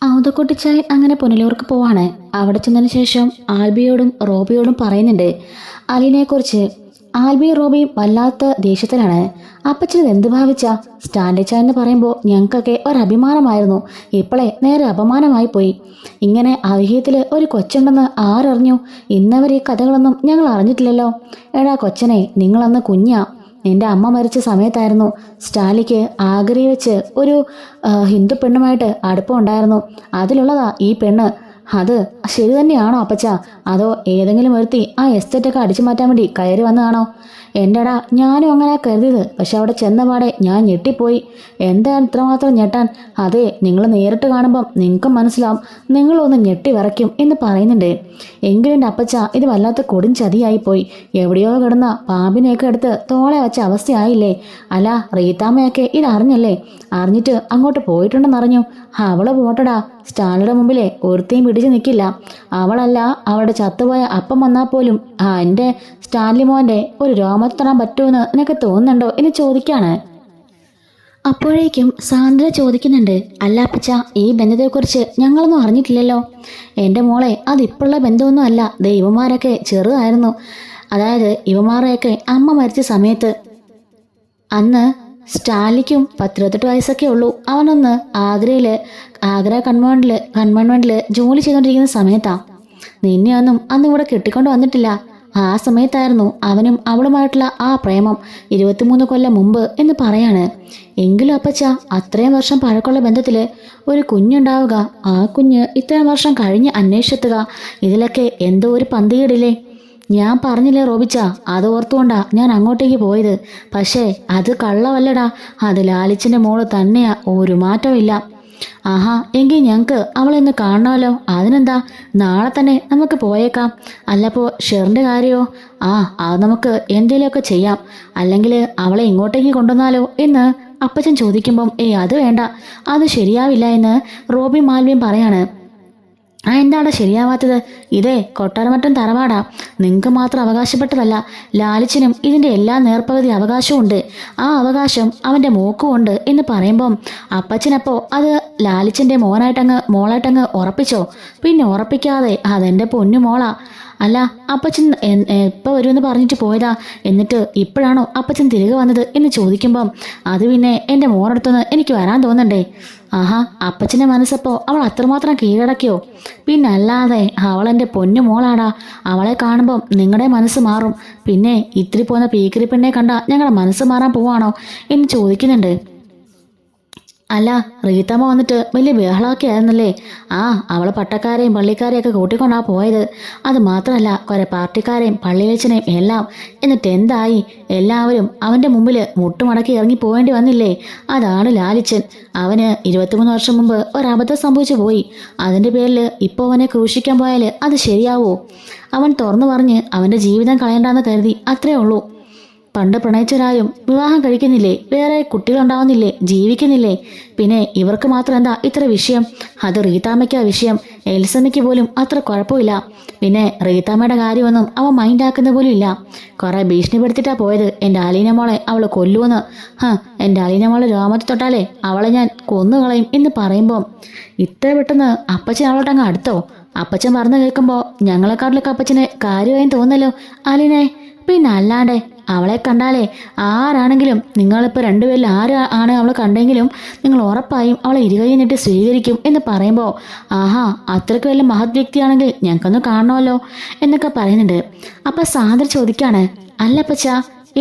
ഔതക്കുട്ടിച്ചായൻ അങ്ങനെ പുനലൂർക്ക് പോവാണ്. അവിടെ ചെന്നതിന് ശേഷം ആൽബിയോടും റോബിയോടും പറയുന്നുണ്ട് അലീനയെക്കുറിച്ച്. ആൽബിയും റോബിയും വല്ലാത്ത ദേഷ്യത്തിലാണ്. അപ്പച്ചത് എന്ത് ഭാവിച്ചാ? സ്റ്റാൻലി ചായൻ എന്ന് പറയുമ്പോൾ ഞങ്ങൾക്കൊക്കെ ഒരഭിമാനമായിരുന്നു. ഇപ്പോളെ നേരെ അപമാനമായി പോയി. ഇങ്ങനെ അവിഹിതത്തില് ഒരു കൊച്ചുണ്ടെന്ന് ആരറിഞ്ഞു? ഇന്നവരെ ഈ കഥകളൊന്നും ഞങ്ങൾ അറിഞ്ഞിട്ടില്ലല്ലോ. എടാ കൊച്ചനെ, നിങ്ങളന്ന് കുഞ്ഞാ. എൻ്റെ അമ്മ മരിച്ച സമയത്തായിരുന്നു സ്റ്റാലിക്ക് ആഗ്രയിൽ വെച്ച് ഒരു ഹിന്ദു പെണ്ണുമായിട്ട് അടുപ്പമുണ്ടായിരുന്നു. അതിലുള്ളതാ ഈ പെണ്ണ്. അത് ശരി തന്നെയാണോ അപ്പച്ച? അതോ ഏതെങ്കിലും ഒരുത്തി ആ എസ്റ്റേറ്റൊക്കെ അടിച്ചു മാറ്റാൻ വേണ്ടി കയറി വന്നതാണോ? എൻ്റെടാ, ഞാനും അങ്ങനെ കരുതിയത്. പക്ഷെ അവിടെ ചെന്നപാടെ ഞാൻ ഞെട്ടിപ്പോയി. എന്താണ് ഇത്രമാത്രം ഞെട്ടാൻ? അതെ, നിങ്ങൾ നേരിട്ട് കാണുമ്പം നിങ്ങൾക്കും മനസ്സിലാവും. നിങ്ങളൊന്ന് ഞെട്ടി വിറയ്ക്കും എന്ന് പറയുന്നുണ്ട്. എങ്കിലും എൻ്റെ അപ്പച്ച, ഇത് വല്ലാത്ത കൊടും ചതിയായിപ്പോയി. എവിടെയോ കിടന്ന പാമ്പിനെയൊക്കെ എടുത്ത് തോളെ വെച്ച അവസ്ഥയായില്ലേ? അല്ല, റീത്താമ്മയൊക്കെ ഇത് അറിഞ്ഞല്ലേ? അറിഞ്ഞിട്ട് അങ്ങോട്ട് പോയിട്ടുണ്ടെന്നറിഞ്ഞു. അവള് പോട്ടടാ, സ്റ്റാലിയുടെ മുമ്പിലെ ഒരുത്തേയും പിടിച്ചു നിൽക്കില്ല. അവളല്ല, അവളുടെ ചത്തുപോയ അപ്പം വന്നാൽ പോലും എൻ്റെ സ്റ്റാൻലി മോൻ്റെ ഒരു രോമത്ത് തൊടാൻ പറ്റുമെന്ന് നിനക്ക് തോന്നുന്നുണ്ടോ എന്ന് ചോദിക്കാണ്. അപ്പോഴേക്കും സാന്ദ്ര ചോദിക്കുന്നുണ്ട്, അല്ല അപ്പച്ച, ഈ ബന്ധത്തെക്കുറിച്ച് ഞങ്ങളൊന്നും അറിഞ്ഞിട്ടില്ലല്ലോ. എൻ്റെ മോളെ, അതിപ്പോഴുള്ള ബന്ധമൊന്നും അല്ല. ദൈവന്മാരൊക്കെ ചെറുതായിരുന്നു. അതായത് ഇവന്മാരെയൊക്കെ അമ്മ മരിച്ച സമയത്ത്. അന്ന് സ്റ്റാലിക്കും 18 വയസ്സൊക്കെ ഉള്ളൂ. അവനൊന്ന് ആഗ്ര കൺവെൻമെന്റില് ജോലി ചെയ്തുകൊണ്ടിരിക്കുന്ന സമയത്താ. നിന്നെ ഒന്നും അന്ന് ഇവിടെ കെട്ടിക്കൊണ്ട് വന്നിട്ടില്ല. ആ സമയത്തായിരുന്നു അവനും അവളുമായിട്ടുള്ള ആ പ്രേമം, 23 കൊല്ലം മുമ്പ് എന്ന് പറയാണ്. എങ്കിലും അപ്പച്ച, അത്രയും വർഷം പഴക്കമുള്ള ബന്ധത്തില് ഒരു കുഞ്ഞുണ്ടാവുക, ആ കുഞ്ഞ് ഇത്രയും വർഷം കഴിഞ്ഞ് അന്വേഷിച്ചെത്തുക, ഇതിലൊക്കെ എന്തോ ഒരു പന്തികേടില്ലേ? ഞാൻ പറഞ്ഞില്ലേ റോബിച്ച, അത് ഓർത്തുകൊണ്ടാ ഞാൻ അങ്ങോട്ടേക്ക് പോയത്. പക്ഷേ അത് കള്ളവല്ലടാ, അത് ലാലിച്ചിന്റെ മോള് തന്നെയാ. ഒരു മാറ്റമില്ല. ആഹാ, എങ്കിൽ ഞങ്ങക്ക് അവളെന്ന് കാണണമല്ലോ. അതിനെന്താ, നാളെ തന്നെ നമുക്ക് പോയേക്കാം. അല്ലപ്പോ ഷെറിന്റെ കാര്യമോ? അത് നമുക്ക് എന്തേലുമൊക്കെ ചെയ്യാം. അല്ലെങ്കിൽ അവളെ ഇങ്ങോട്ടേക്ക് കൊണ്ടുവന്നാലോ എന്ന് അപ്പച്ചൻ ചോദിക്കുമ്പം അത് വേണ്ട, അത് ശരിയാവില്ല എന്ന് റോബി മാൽവിയും പറയാണ്. എന്താണ് ശരിയാവാത്തത്? ഇതേ കൊട്ടാരമറ്റം തറവാടാ. നിങ്ങൾക്ക് മാത്രം അവകാശപ്പെട്ടതല്ല, ലാലിച്ചനും ഇതിൻ്റെ എല്ലാ നേർപ്പകുതി അവകാശവും ഉണ്ട്. ആ അവകാശം അവൻ്റെ മോക്കും ഉണ്ട് എന്ന് പറയുമ്പം അപ്പച്ചനപ്പോ അത് ലാലിച്ചൻ്റെ മോളായിട്ടങ്ങ് ഉറപ്പിച്ചോ? പിന്നെ ഉറപ്പിക്കാതെ, അതെൻ്റെ പൊന്നു മോളാ. അല്ല, അപ്പച്ചൻ എപ്പോൾ വരുമെന്ന് പറഞ്ഞിട്ട് പോയതാ, എന്നിട്ട് ഇപ്പോഴാണോ അപ്പച്ചൻ തിരികെ വന്നത് എന്ന് ചോദിക്കുമ്പം അത് പിന്നെ എൻ്റെ മോളടുത്തുനിന്ന് എനിക്ക് വരാൻ തോന്നണ്ടേ? ആഹാ, അപ്പച്ചൻ്റെ മനസ്സപ്പോ അവൾ അത്രമാത്രം കീഴടക്കിയോ? പിന്നല്ലാതെ, അവളെൻ്റെ പൊന്നു മോളാടാ. അവളെ കാണുമ്പം നിങ്ങളുടെ മനസ്സ് മാറും. പിന്നെ ഇത്തിരി പോകുന്ന പീക്കിരി പെണ്ണെ കണ്ട ഞങ്ങളുടെ മനസ്സ് മാറാൻ പോവാണോ എന്ന് ചോദിക്കുന്നുണ്ട്. അല്ല, റീത്തമ്മ വന്നിട്ട് വലിയ ബഹളമൊക്കെ ആയിരുന്നല്ലേ? അവള് പട്ടക്കാരെയും പള്ളിക്കാരെയും ഒക്കെ കൂട്ടിക്കൊണ്ടാ പോയത്. അത് മാത്രമല്ല, കുറെ പാർട്ടിക്കാരെയും പള്ളിയച്ചനെയും എല്ലാം. എന്നിട്ട് എന്തായി? എല്ലാവരും അവൻ്റെ മുമ്പിൽ മുട്ടുമടക്കി ഇറങ്ങി പോവേണ്ടി വന്നില്ലേ? അതാണ് ലാലിച്ചൻ. അവന് 23 വർഷം മുമ്പ് ഒരബദ്ധം സംഭവിച്ചു പോയി. അതിൻ്റെ പേരിൽ ഇപ്പോൾ അവനെ ക്രൂശിക്കാൻ പോയാൽ അത് ശരിയാവോ? അവൻ തുറന്നു പറഞ്ഞ് അവൻ്റെ ജീവിതം കളയണ്ടെന്ന് കരുതി, അത്രേ ഉള്ളൂ. പണ്ട് പ്രണയിച്ചവരാരും വിവാഹം കഴിക്കുന്നില്ലേ? വേറെ കുട്ടികളുണ്ടാവുന്നില്ലേ? ജീവിക്കുന്നില്ലേ? പിന്നെ ഇവർക്ക് മാത്രം എന്താ ഇത്ര വിഷയം? അത് റീത്താമ്മയ്ക്കാ വിഷയം. എൽസമ്മയ്ക്ക് പോലും അത്ര കുഴപ്പമില്ല. പിന്നെ റീത്താമ്മയുടെ കാര്യമൊന്നും അവൻ മൈൻഡാക്കുന്ന പോലും ഇല്ല. കുറെ ഭീഷണിപ്പെടുത്തിട്ടാ പോയത്. എൻ്റെ അലീന മോളെ അവള് കൊല്ലുമെന്ന്. എൻ്റെ അലീന മോളെ രോമത്തിൽ തൊട്ടാലേ അവളെ ഞാൻ കൊന്നുകളയും എന്ന് പറയുമ്പം ഇത്ര പെട്ടെന്ന് അപ്പച്ചൻ അവളോട്ടങ്ങ് അടുത്തോ? അപ്പച്ചൻ പറഞ്ഞു കേൾക്കുമ്പോൾ ഞങ്ങളെക്കാട്ടിലൊക്കെ അപ്പച്ചന് കാര്യമായും തോന്നല്ലോ അലീനെ. പിന്നെ അല്ലാണ്ട് അവളെ കണ്ടാലേ ആരാണെങ്കിലും, നിങ്ങളിപ്പോൾ രണ്ടുപേരിൽ ആണ് അവളെ കണ്ടെങ്കിലും നിങ്ങൾ ഉറപ്പായും അവളെ ഇരുകൈ നീട്ടി സ്വീകരിക്കും എന്ന് പറയുമ്പോൾ അത്രയ്ക്ക് വല്ല മഹത് വ്യക്തിയാണെങ്കിൽ ഞങ്ങൾക്കൊന്ന് കാണണമല്ലോ എന്നൊക്കെ പറയുന്നുണ്ട്. അപ്പം സാദർ ചോദിക്കാണ്, അല്ല പച്ച,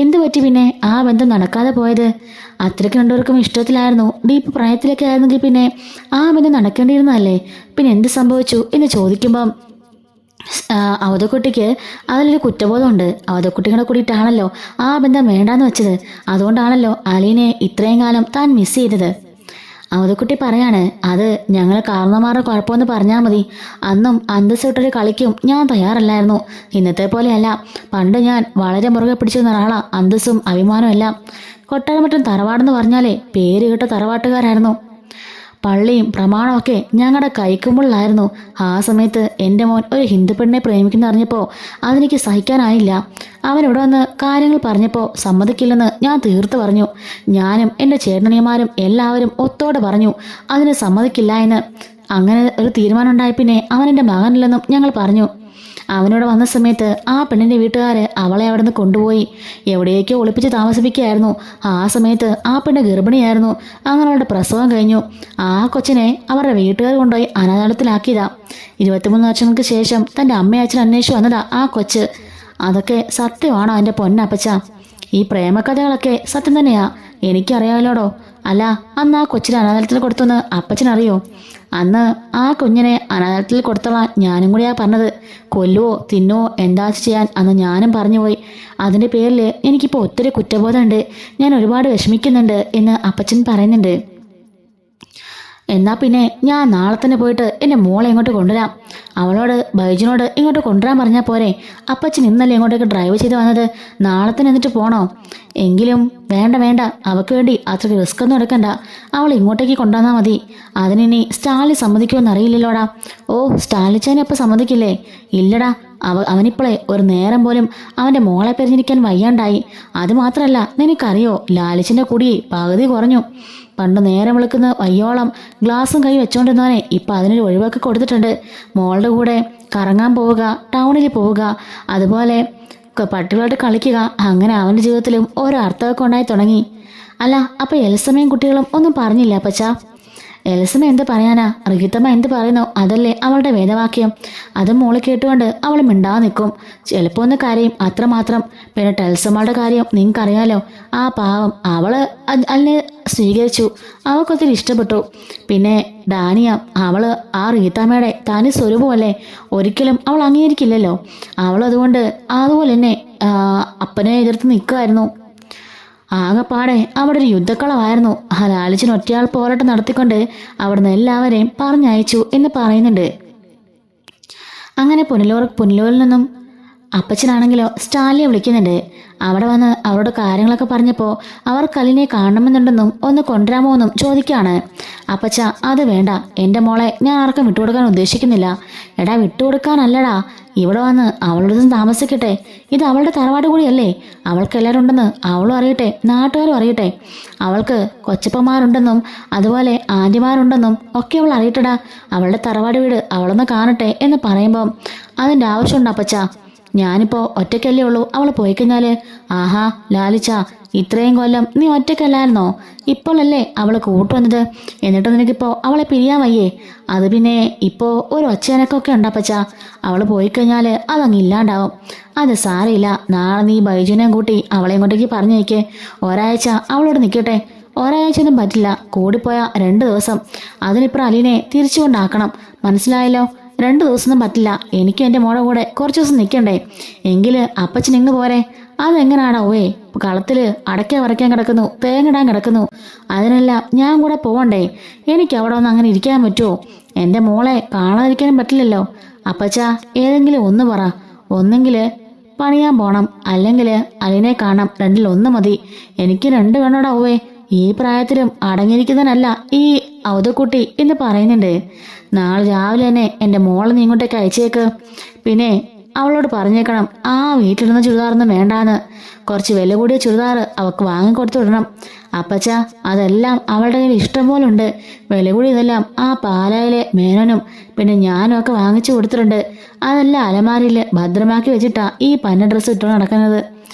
എന്തു പറ്റി പിന്നെ ആ ബന്ധം നടക്കാതെ പോയത്? അത്രയ്ക്ക് രണ്ടുപേർക്കും ഇഷ്ടത്തിലായിരുന്നു, ഡീപ്പ് പ്രായത്തിലൊക്കെ ആയിരുന്നെങ്കിൽ പിന്നെ ആ ബന്ധം നടക്കേണ്ടിയിരുന്നതല്ലേ? പിന്നെ എന്ത് സംഭവിച്ചു എന്ന് ചോദിക്കുമ്പം അവതക്കുട്ടിക്ക് അതിലൊരു കുറ്റബോധമുണ്ട്. അവതക്കുട്ടികളെ കൂടിയിട്ടാണല്ലോ ആ ബന്ധം വേണ്ടാന്ന് വെച്ചത്. അതുകൊണ്ടാണല്ലോ അലീനെ ഇത്രയും കാലം താൻ മിസ് ചെയ്തത്. അവതക്കുട്ടി പറയാണ്, അത് ഞങ്ങൾ കാരണന്മാരുടെ കുഴപ്പമെന്ന് പറഞ്ഞാൽ മതി. അന്നും അന്തസ്സോട്ടൊരു കളിക്കും ഞാൻ തയ്യാറല്ലായിരുന്നു. ഇന്നത്തെ പോലെയല്ല. പണ്ട് ഞാൻ വളരെ മുറുകെ പിടിച്ചിരുന്ന ഒരാളാ, അന്തസ്സും അഭിമാനവും എല്ലാം. കൊട്ടാരമറ്റം തറവാടെന്ന് പറഞ്ഞാലേ പേര് കേട്ട തറവാട്ടുകാരായിരുന്നു. പള്ളിയും പ്രമാണമൊക്കെ ഞങ്ങളുടെ കൈക്കുമ്പിളിലായിരുന്നു. ആ സമയത്ത് എൻ്റെ മോൻ ഒരു ഹിന്ദു പെണ്ണെ പ്രേമിക്കുന്ന അറിഞ്ഞപ്പോൾ അതെനിക്ക് സഹിക്കാനായില്ല. അവനിവിടെ വന്ന് കാര്യങ്ങൾ പറഞ്ഞപ്പോൾ സമ്മതിക്കില്ലെന്ന് ഞാൻ തീർത്തു പറഞ്ഞു. ഞാനും എൻ്റെ ചേട്ടനിയന്മാരും എല്ലാവരും ഒത്തോടെ പറഞ്ഞു അതിന് സമ്മതിക്കില്ല എന്ന്. അങ്ങനെ ഒരു തീരുമാനം ഉണ്ടായ പിന്നെ അവൻ എൻ്റെ മകനില്ലെന്നും ഞങ്ങൾ പറഞ്ഞു. അവനോട് വന്ന സമയത്ത് ആ പെണ്ണിൻ്റെ വീട്ടുകാർ അവളെ അവിടെ നിന്ന് കൊണ്ടുപോയി എവിടേക്കോ ഒളിപ്പിച്ച് താമസിപ്പിക്കുകയായിരുന്നു. ആ സമയത്ത് ആ പെണ്ണ് ഗർഭിണിയായിരുന്നു. അങ്ങനെ അവളുടെ പ്രസവം കഴിഞ്ഞു. ആ കൊച്ചിനെ അവരുടെ വീട്ടുകാർ കൊണ്ടുപോയി അനാഥാലയത്തിലാക്കിയതാ. 23 വർഷങ്ങൾക്ക് ശേഷം തൻ്റെ അമ്മയും അച്ഛനും അന്വേഷിച്ച് വന്നതാ ആ കൊച്ച്. അതൊക്കെ സത്യമാണോ എൻ്റെ പൊന്നപ്പച്ച? ഈ പ്രേമകഥകളൊക്കെ സത്യം തന്നെയാ, എനിക്കറിയാമല്ലോടോ. അല്ല, അന്ന് ആ കൊച്ചിനെ അനാഥാലയത്തിൽ കൊടുത്തെന്ന് അപ്പച്ചനറിയോ? അന്ന് ആ കുഞ്ഞിനെ അനാഥാലയത്തിൽ കൊടുത്തോളാൻ ഞാനും കൂടിയാ പറഞ്ഞത്. കൊല്ലുവോ തിന്നുവോ എന്താ ചെയ്യാൻ അന്ന് ഞാനും പറഞ്ഞുപോയി. അതിൻ്റെ പേരിൽ എനിക്കിപ്പോൾ ഒത്തിരി കുറ്റബോധമുണ്ട്. ഞാൻ ഒരുപാട് വിഷമിക്കുന്നുണ്ട് എന്ന് അപ്പച്ചൻ പറയുന്നുണ്ട്. എന്നാ പിന്നെ ഞാൻ നാളെ തന്നെ പോയിട്ട് എൻ്റെ മോളെ ഇങ്ങോട്ട് കൊണ്ടുവരാം. അവളോട് ബൈജുനോട് ഇങ്ങോട്ട് കൊണ്ടുവരാൻ പറഞ്ഞാൽ പോരെ? അപ്പച്ചൻ ഇന്നല്ലേ ഇങ്ങോട്ടേക്ക് ഡ്രൈവ് ചെയ്ത് വന്നത്, നാളെ തന്നെ എന്നിട്ട് പോണോ? എങ്കിലും വേണ്ട, അവൾക്ക് വേണ്ടി അത്രയ്ക്ക് റിസ്ക് ഒന്നും എടുക്കണ്ട. അവൾ ഇങ്ങോട്ടേക്ക് കൊണ്ടുവന്നാൽ മതി. അതിനി സ്റ്റാലി സമ്മതിക്കുമെന്ന് അറിയില്ലല്ലോടാ. ഓ, സ്റ്റാലിച്ചാനപ്പം സമ്മതിക്കില്ലേ? ഇല്ലടാ, അവനിപ്പോളെ ഒരു നേരം പോലും അവൻ്റെ മോളെ പെരിഞ്ഞിരിക്കാൻ വയ്യാണ്ടായി. അതുമാത്രമല്ല, നിനക്കറിയോ ലാലിച്ചിൻ്റെ കുടി പകുതി കുറഞ്ഞു. പണ്ട് നേരം വിളിക്കുന്ന വയ്യോളം ഗ്ലാസും കൈ വെച്ചോണ്ടിരുന്നവനെ ഇപ്പം അതിനൊരു ഒഴിവാക്കി കൊടുത്തിട്ടുണ്ട്. മോളുടെ കൂടെ കറങ്ങാൻ പോവുക, ടൗണിൽ പോവുക, അതുപോലെ പട്ടികളായിട്ട് കളിക്കുക. അങ്ങനെ അവൻ്റെ ജീവിതത്തിലും ഓരോ അർത്ഥമൊക്കെ ഉണ്ടായി തുടങ്ങി. അല്ല, അപ്പം എൽസമ്മയും കുട്ടികളും ഒന്നും പറഞ്ഞില്ല അപ്പച്ചാ? എൽസമ്മ എന്ത് പറയാനാ? റിഹിത്തമ്മ എന്ത് പറയുന്നോ അതല്ലേ അവളുടെ വേദവാക്യം. അതും മോള് കേട്ടുകൊണ്ട് അവൾ മിണ്ടാതെ നിൽക്കും. ചിലപ്പോൾ ഒന്ന് കരയും, അത്രമാത്രം. പിന്നെ ടെൽസമ്മളുടെ കാര്യം നിങ്ങൾക്കറിയാലോ. ആ പാവം അവള് അതിനെ സ്വീകരിച്ചു, അവൾക്കൊത്തിരി ഇഷ്ടപ്പെട്ടു. പിന്നെ ഡാനിയ, അവള് ആ റീത്താമ്മയുടെ തനി സ്വരൂപമല്ലേ, ഒരിക്കലും അവൾ അംഗീകരിക്കില്ലല്ലോ. അവളതുകൊണ്ട് അതുപോലെ തന്നെ അപ്പനെ എതിർത്ത് നിൽക്കുമായിരുന്നു. ആകെപ്പാടെ അവിടെ ഒരു യുദ്ധക്കളമായിരുന്നു. ആ ലാലിച്ചിന് ഒറ്റയാൾ പോരാട്ടം നടത്തിക്കൊണ്ട് അവിടുന്ന് എല്ലാവരെയും പറഞ്ഞയച്ചു എന്ന് പറയുന്നുണ്ട്. അങ്ങനെ പുനലൂരിൽ നിന്നും അപ്പച്ചനാണെങ്കിലോ സ്റ്റാലിയെ വിളിക്കുന്നുണ്ട്. അവിടെ വന്ന് അവരോട് കാര്യങ്ങളൊക്കെ പറഞ്ഞപ്പോൾ അവർ കലിനെ കാണണമെന്നുണ്ടെന്നും ഒന്ന് കൊണ്ടുവരാമോ എന്നും ചോദിക്കുകയാണ്. അപ്പച്ച, അത് വേണ്ട, എൻ്റെ മോളെ ഞാൻ ആർക്കും വിട്ടുകൊടുക്കാൻ ഉദ്ദേശിക്കുന്നില്ല. എടാ, വിട്ടുകൊടുക്കാനല്ലടാ, ഇവിടെ വന്ന് അവളുടെ താമസിക്കട്ടെ. ഇത് അവളുടെ തറവാട് കൂടിയല്ലേ. അവൾക്ക് എല്ലാവരും ഉണ്ടെന്ന് അവളും അറിയട്ടെ, നാട്ടുകാരും അറിയട്ടെ. അവൾക്ക് കൊച്ചപ്പന്മാരുണ്ടെന്നും അതുപോലെ ആൻറ്റിമാരുണ്ടെന്നും ഒക്കെ അവൾ അറിയട്ടടാ. അവളുടെ തറവാട് വീട് അവളൊന്ന് കാണട്ടെ എന്ന് പറയുമ്പം അതിൻ്റെ ആവശ്യമുണ്ട് അപ്പച്ച. ഞാനിപ്പോൾ ഒറ്റയ്ക്കല്ലേ ഉള്ളൂ. അവൾ പോയി കഴിഞ്ഞാൽ ആഹാ ലാലിച്ച, ഇത്രയും കൊല്ലം നീ ഒറ്റയ്ക്കല്ലായിരുന്നോ? ഇപ്പോഴല്ലേ അവൾ കൂട്ടുവന്നത്. എന്നിട്ട് നിനക്കിപ്പോൾ അവളെ പിരിയാൻ വയ്യേ? അത് പിന്നെ ഇപ്പോൾ ഒരു ഒച്ചയനക്കൊക്കെ ഉണ്ടപ്പച്ച. അവൾ പോയി കഴിഞ്ഞാൽ അതങ്ങ് ഇല്ലാണ്ടാവും. അത് സാരമില്ല, നാളെ നീ ബൈജുനെയും കൂട്ടി അവളെ ഇങ്ങോട്ടേക്ക് പറഞ്ഞേക്ക്. ഒരാഴ്ച അവളോട് നിൽക്കട്ടെ. ഒരാഴ്ചയൊന്നും പറ്റില്ല, കൂടിപ്പോയാൽ 2 ദിവസം. അതിനിപ്പുറം അലീനെ തിരിച്ചു കൊണ്ടാക്കണം, മനസ്സിലായല്ലോ? 2 ദിവസമൊന്നും പറ്റില്ല. എനിക്കും എൻ്റെ മോടെ കൂടെ കുറച്ച് ദിവസം നിൽക്കണ്ടേ? എങ്കിൽ അപ്പച്ചൻ ഇങ്ങ് പോരെ. അതെങ്ങനാണോ? കളത്തിൽ അടയ്ക്കാൻ വരയ്ക്കാൻ കിടക്കുന്നു, തേങ്ങിടാൻ കിടക്കുന്നു. അതിനെല്ലാം ഞാൻ കൂടെ പോവണ്ടേ? എനിക്ക് അവിടെ ഒന്ന് അങ്ങനെ ഇരിക്കാൻ പറ്റുമോ? എൻ്റെ മോളെ കാണാതിരിക്കാനും പറ്റില്ലല്ലോ. അപ്പച്ച, ഏതെങ്കിലും ഒന്ന് പറ. ഒന്നെങ്കിൽ പണിയാൻ പോണം, അല്ലെങ്കിൽ അലിനെ കാണാം. 2-ൽ 1 മതി. എനിക്ക് 2 വേണോടാ. ഈ പ്രായത്തിലും അടങ്ങിയിരിക്കുന്നതിനല്ല ഈ ഔതക്കുട്ടി എന്ന് പറയുന്നുണ്ട്. നാളെ രാവിലെ തന്നെ എൻ്റെ മോളെ നീ ഇങ്ങോട്ടേക്ക് അയച്ചേക്ക്. പിന്നെ അവളോട് പറഞ്ഞേക്കണം ആ വീട്ടിലിരുന്ന ചുരിദാറൊന്നും വേണ്ടാന്ന്. കുറച്ച് വില കൂടിയ ചുരിദാർ അവൾക്ക് വാങ്ങിക്കൊടുത്തു വിടണം. അപ്പച്ച, അതെല്ലാം അവളുടെ കയ്യിൽ ഇഷ്ടം പോലെ ഉണ്ട്. വില കൂടിയതെല്ലാം ആ പാലായിലെ മേനോനും പിന്നെ ഞാനും ഒക്കെ വാങ്ങിച്ചു കൊടുത്തിട്ടുണ്ട്. അതെല്ലാം അലമാരിയിൽ ഭദ്രമാക്കി വെച്ചിട്ടാ ഈ പന്ന ഡ്രസ്സ് ഇട്ടു നടക്കുന്നത്.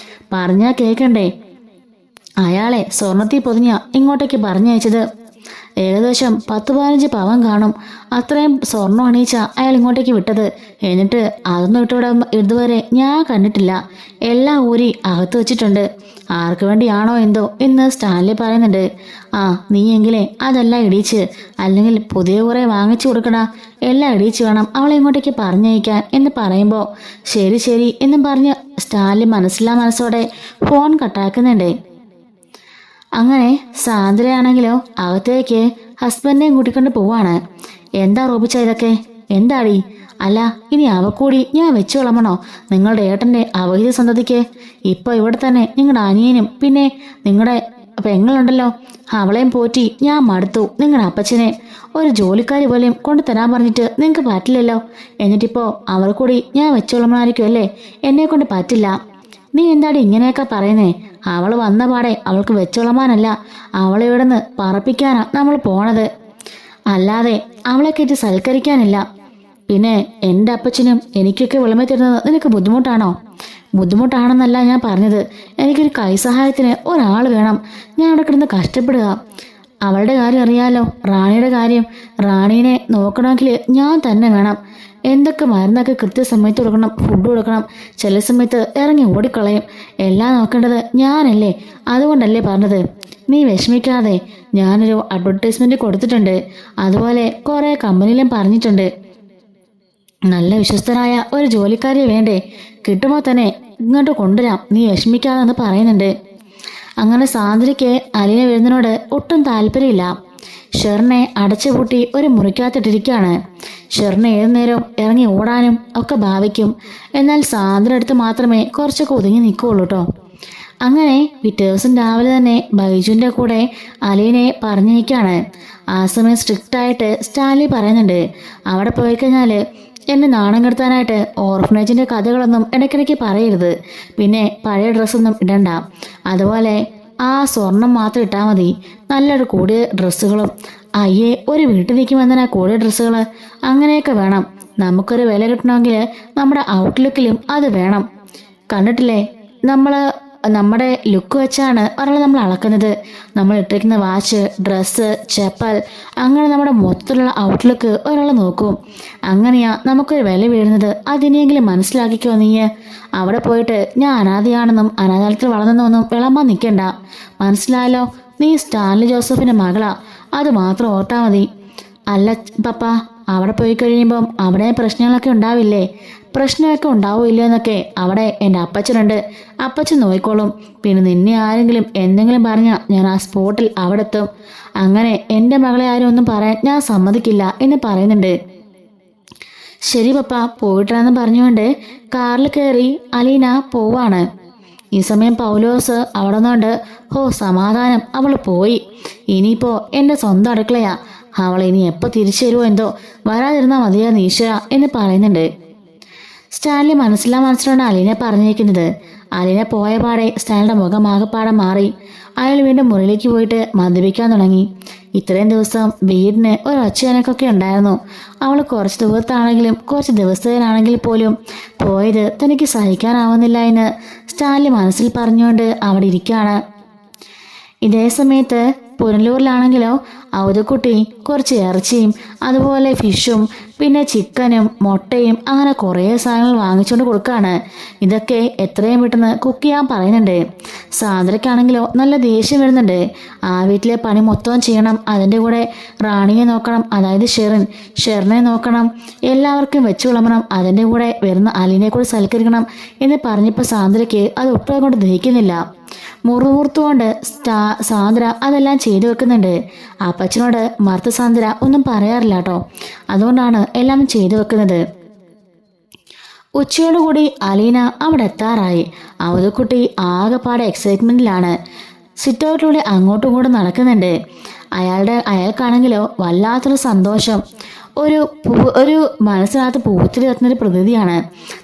പറഞ്ഞാൽ കേൾക്കണ്ടേ? അയാളെ സ്വർണത്തിൽ പൊതിഞ്ഞ ഇങ്ങോട്ടേക്ക് പറഞ്ഞയച്ചത്. ഏകദേശം 10-15 പവൻ കാണും. അത്രയും സ്വർണം അണിയിച്ച അയാൾ ഇങ്ങോട്ടേക്ക് വിട്ടത്. എന്നിട്ട് അതൊന്നും ഇതുവരെ ഞാൻ കണ്ടിട്ടില്ല. എല്ലാം ഊരി അകത്ത് വെച്ചിട്ടുണ്ട്. ആർക്ക് വേണ്ടിയാണോ എന്തോ എന്ന് സ്റ്റാൻലി പറയുന്നുണ്ട്. ആ, നീയെങ്കിലേ അതെല്ലാം ഇടിച്ച്, അല്ലെങ്കിൽ പുതിയ കുറേ വാങ്ങിച്ചു കൊടുക്കണ. എല്ലാം ഇടിച്ച് വേണം അവളെ ഇങ്ങോട്ടേക്ക് പറഞ്ഞയക്കാൻ എന്ന് പറയുമ്പോൾ ശരി എന്നും പറഞ്ഞ് സ്റ്റാൻലി മനസ്സോടെ ഫോൺ കട്ടാക്കുന്നുണ്ട്. അങ്ങനെ സാന്ദ്രയാണെങ്കിലോ അകത്തേക്ക് ഹസ്ബൻഡിനെയും കൂട്ടിക്കൊണ്ട് പോവാണ്. എന്താ റോബിച്ച ഇതൊക്കെ? എന്താടി? അല്ല, ഇനി അവക്കൂടി ഞാൻ വെച്ചു വിളമ്പണോ നിങ്ങളുടെ ഏട്ടൻ്റെ അവഹിത സന്തതിക്ക്? ഇപ്പോൾ ഇവിടെ തന്നെ നിങ്ങളുടെ അനിയനും പിന്നെ നിങ്ങളുടെ പെങ്ങളുണ്ടല്ലോ, അവളെയും പോറ്റി ഞാൻ മടുത്തു. നിങ്ങളുടെ അപ്പച്ചനെ ഒരു ജോലിക്കാരി പോലെയും കൊണ്ടുതരാൻ പറഞ്ഞിട്ട് നിങ്ങൾക്ക് പറ്റില്ലല്ലോ. എന്നിട്ടിപ്പോൾ അവർ കൂടി ഞാൻ വെച്ചു വിളമ്പണമായിരിക്കും അല്ലേ? എന്നെ കൊണ്ട് പറ്റില്ല. നീ എന്താടി ഇങ്ങനെയൊക്കെ പറയുന്നേ? അവൾ വന്ന പാടെ അവൾക്ക് വെച്ചുളമാനല്ല, അവളെ ഇവിടുന്ന് പറപ്പിക്കാനാ നമ്മൾ പോണത്. അല്ലാതെ അവളെ കയറ്റി സൽക്കരിക്കാനില്ല. പിന്നെ എൻ്റെ അപ്പച്ചനും എനിക്കൊക്കെ വിളമ്പി തരുന്നത് നിനക്ക് ബുദ്ധിമുട്ടാണോ? ബുദ്ധിമുട്ടാണെന്നല്ല ഞാൻ പറഞ്ഞത്. എനിക്കൊരു കൈസഹായത്തിന് ഒരാൾ വേണം. ഞാൻ അവിടെ കിടന്ന് കഷ്ടപ്പെടുക. അവളുടെ കാര്യം അറിയാലോ, റാണിയുടെ കാര്യം. റാണീനെ നോക്കണമെങ്കിൽ ഞാൻ തന്നെ വേണം. എന്തൊക്കെ മരുന്നൊക്കെ കൃത്യസമയത്ത് കൊടുക്കണം, ഫുഡ് കൊടുക്കണം. ചില സമയത്ത് ഇറങ്ങി ഓടിക്കളയും. എല്ലാം നോക്കേണ്ടത് ഞാനല്ലേ? അതുകൊണ്ടല്ലേ പറഞ്ഞത്. നീ വിഷമിക്കാതെ. ഞാനൊരു അഡ്വർടൈസ്മെന്റ് കൊടുത്തിട്ടുണ്ട്. അതുപോലെ കുറേ കമ്പനിയിലും പറഞ്ഞിട്ടുണ്ട്. നല്ല വിശ്വസ്തനായ ഒരു ജോലിക്കാരിയെ വേണ്ടേ? കിട്ടുമ്പോൾ തന്നെ ഇങ്ങോട്ട് കൊണ്ടുവരാം. നീ വിഷമിക്കാതെന്ന് പറയുന്നുണ്ട്. അങ്ങനെ സാന്ദ്രയ്ക്ക് അലീന വരുന്നതിനോട് ഒട്ടും താല്പര്യമില്ല. ഷെറിനെ അടച്ചുപൂട്ടി ഒരു മുറിക്കകത്തിട്ടിരിക്കുകയാണ്. ഷെറിന് ഏതു നേരവും ഇറങ്ങി ഓടാനും ഒക്കെ ഭാവിക്കും. എന്നാൽ സാന്ദ്ര അടുത്ത് മാത്രമേ കുറച്ചൊക്കെ ഒതുങ്ങി നിൽക്കുകയുള്ളൂ കേട്ടോ. അങ്ങനെ പിറ്റേ ദിവസം രാവിലെ തന്നെ ബൈജുവിൻ്റെ കൂടെ അലീനയെ പറഞ്ഞേക്കാണ്. ആ സമയം സ്ട്രിക്റ്റായിട്ട് സ്റ്റാൻലി പറയുന്നുണ്ട്, അവിടെ പോയി കഴിഞ്ഞാൽ എന്നെ നാണം കെടുത്താനായിട്ട് ഓർഫനേജിൻ്റെ കഥകളൊന്നും ഇടയ്ക്കിടയ്ക്ക് പറയരുത്. പിന്നെ പഴയ ഡ്രസ്സൊന്നും ഇടണ്ട. അതുപോലെ ആ സ്വർണം മാത്രം ഇട്ടാൽ മതി. നല്ലൊരു കൂടിയ ഡ്രസ്സുകളും. അയ്യേ, ഒരു വീട്ടിൽ നിൽക്കുമെന്നാ കൂടിയ ഡ്രസ്സുകൾ? അങ്ങനെയൊക്കെ വേണം. നമുക്കൊരു വില കിട്ടണമെങ്കിൽ നമ്മുടെ ഔട്ട്ലുക്കിലും അത് വേണം. കണ്ടിട്ടില്ലേ, നമ്മുടെ ലുക്ക് വെച്ചാണ് ഒരാൾ നമ്മൾ അളക്കുന്നത്. നമ്മൾ ഇട്ടിരിക്കുന്ന വാച്ച്, ഡ്രസ്സ്, ചെപ്പൽ, അങ്ങനെ നമ്മുടെ മൊത്തത്തിലുള്ള ഔട്ട്ലുക്ക് ഒരാൾ നോക്കും. അങ്ങനെയാ നമുക്കൊരു വില വീഴുന്നത്. അതിനെങ്കിലും മനസ്സിലാക്കിക്കോ നീ. അവിടെ പോയിട്ട് ഞാൻ അനാഥയാണെന്നും അനാഥാലയത്തിൽ വളർന്നെന്നൊന്നും വിളമ്പാൻ നിൽക്കണ്ട. മനസ്സിലായല്ലോ? നീ സ്റ്റാൻലി ജോസഫിൻ്റെ മകളാ. അത് മാത്രം ഓർത്താൽ മതി. അല്ല പപ്പ, അവിടെ പോയി കഴിയുമ്പം അവിടെ പ്രശ്നങ്ങളൊക്കെ ഉണ്ടാവില്ലേ? പ്രശ്നമൊക്കെ ഉണ്ടാവില്ല എന്നൊക്കെ അവിടെ എൻ്റെ അപ്പച്ചനുണ്ട്. അപ്പച്ചൻ നോയിക്കോളും. പിന്നെ നിന്നെ ആരെങ്കിലും എന്തെങ്കിലും പറഞ്ഞാൽ ഞാൻ ആ സ്പോട്ടിൽ അവിടെ എത്തും. അങ്ങനെ എൻ്റെ മകളെ ആരും ഒന്നും പറയാൻ ഞാൻ സമ്മതിക്കില്ല എന്ന് പറയുന്നുണ്ട്. ശരി പപ്പ, പോയിട്ടാണെന്ന് പറഞ്ഞുകൊണ്ട് കാറിൽ കയറി അലീന പോവാണ്. ഈ സമയം പൗലോസ് അവിടെ നിന്നുകൊണ്ട്, ഹോ സമാധാനം, അവൾ പോയി. ഇനിയിപ്പോൾ എൻ്റെ സ്വന്തം അടുക്കളയാ. അവൾ ഇനി എപ്പോൾ തിരിച്ചു തരുമോ എന്തോ. വരാതിരുന്നാൽ മതിയാ ഈശ്വര എന്ന് പറയുന്നുണ്ട്. സ്റ്റാൻലി മനസ്സിലാണ് അലീനെ പറഞ്ഞിരിക്കുന്നത്. അലീന പോയ പാടെ സ്റ്റാൻലിയുടെ മുഖം ആകെപ്പാടെ മാറി. അയാൾ വീണ്ടും മുറിയിലേക്ക് പോയിട്ട് മദ്യപിക്കാൻ തുടങ്ങി. ഇത്രയും ദിവസം വീടിന് ഒരു ഒച്ചയനക്കൊക്കെ ഉണ്ടായിരുന്നു. അവൾ കുറച്ച് ദൂരത്താണെങ്കിലും കുറച്ച് ദിവസത്തിനാണെങ്കിൽ പോലും പോയത് തനിക്ക് സഹിക്കാനാവുന്നില്ല എന്ന് സ്റ്റാൻലി മനസ്സിൽ പറഞ്ഞുകൊണ്ട് അവിടെ ഇരിക്കുകയാണ്. ഇതേ സമയത്ത് പുനലൂരിലാണെങ്കിലോ അവധക്കുട്ടി കുറച്ച് ഇറച്ചിയും അതുപോലെ ഫിഷും പിന്നെ ചിക്കനും മുട്ടയും അങ്ങനെ കുറേ സാധനങ്ങൾ വാങ്ങിച്ചുകൊണ്ട് കൊടുക്കുകയാണ്. ഇതൊക്കെ എത്രയും പെട്ടെന്ന് കുക്ക് ചെയ്യാൻ പറയുന്നുണ്ട്. സാന്ദ്രയ്ക്കാണെങ്കിലോ നല്ല ദേഷ്യം വരുന്നുണ്ട്. ആ വീട്ടിലെ പണി മൊത്തം ചെയ്യണം. അതിൻ്റെ കൂടെ റാണിയെ നോക്കണം, അതായത് ഷെറിനെ നോക്കണം, എല്ലാവർക്കും വെച്ച് വിളമ്പണം, അതിൻ്റെ കൂടെ വരുന്ന അലീനെ കൂടെ സൽക്കരിക്കണം എന്ന് പറഞ്ഞപ്പോൾ സാന്ദ്രയ്ക്ക് അത് ഒട്ടും കൊണ്ട് ദഹിക്കുന്നില്ല. മുറുമുറുത്തുകൊണ്ട് സാന്ദ്ര അതെല്ലാം ചെയ്തു വെക്കുന്നുണ്ട്. അപ്പച്ചനോട് മറുത്ത സാന്ദ്ര ഒന്നും പറയാറില്ല കേട്ടോ. അതുകൊണ്ടാണ് എല്ലാം ചെയ്തു വെക്കുന്നത്. ഉച്ചയോടുകൂടി അലീന അവിടെ എത്താറായി. അവധക്കുട്ടി ആകെപ്പാടെ എക്സൈറ്റ്മെന്റിലാണ്. സിറ്റൗട്ടിലൂടെ അങ്ങോട്ടും ഇങ്ങോട്ടും നടക്കുന്നുണ്ട്. അയാൾക്കാണെങ്കിലോ വല്ലാത്തൊരു സന്തോഷം. ഒരു മനസ്സിനകത്ത് പൂത്തിരി കത്തുന്നൊരു പ്രകൃതിയാണ്.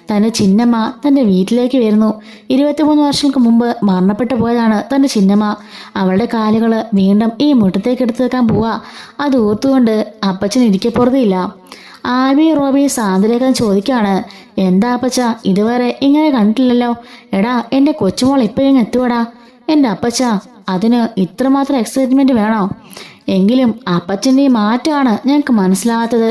തൻ്റെ ചിന്നമ്മ തൻ്റെ വീട്ടിലേക്ക് വരുന്നു. 23 വർഷങ്ങൾക്ക് മുമ്പ് മരണപ്പെട്ടു പോയതാണ് തൻ്റെ ചിന്നമ്മ. അവളുടെ കാലുകൾ വീണ്ടും ഈ മുറ്റത്തേക്ക് എടുത്തു വെക്കാൻ പോവാ. അത് ഓർത്തുകൊണ്ട് അപ്പച്ചൻ ഇരിക്കപ്പുറത്തില്ല. ആൽബി റോബി സാന്ദ്രയേക്കാൻ ചോദിക്കാണ്, എന്താ അപ്പച്ച, ഇതുവരെ ഇങ്ങനെ കണ്ടിട്ടില്ലല്ലോ. എടാ, എൻ്റെ കൊച്ചുമോൾ ഇപ്പോഴും എത്തുവടാ. എൻ്റെ അപ്പച്ച, അതിന് ഇത്രമാത്രം എക്സൈറ്റ്മെന്റ് വേണോ? എങ്കിലും അപ്പച്ചൻ്റെ ഈ മാറ്റമാണ് ഞങ്ങൾക്ക് മനസ്സിലാവാത്തത്.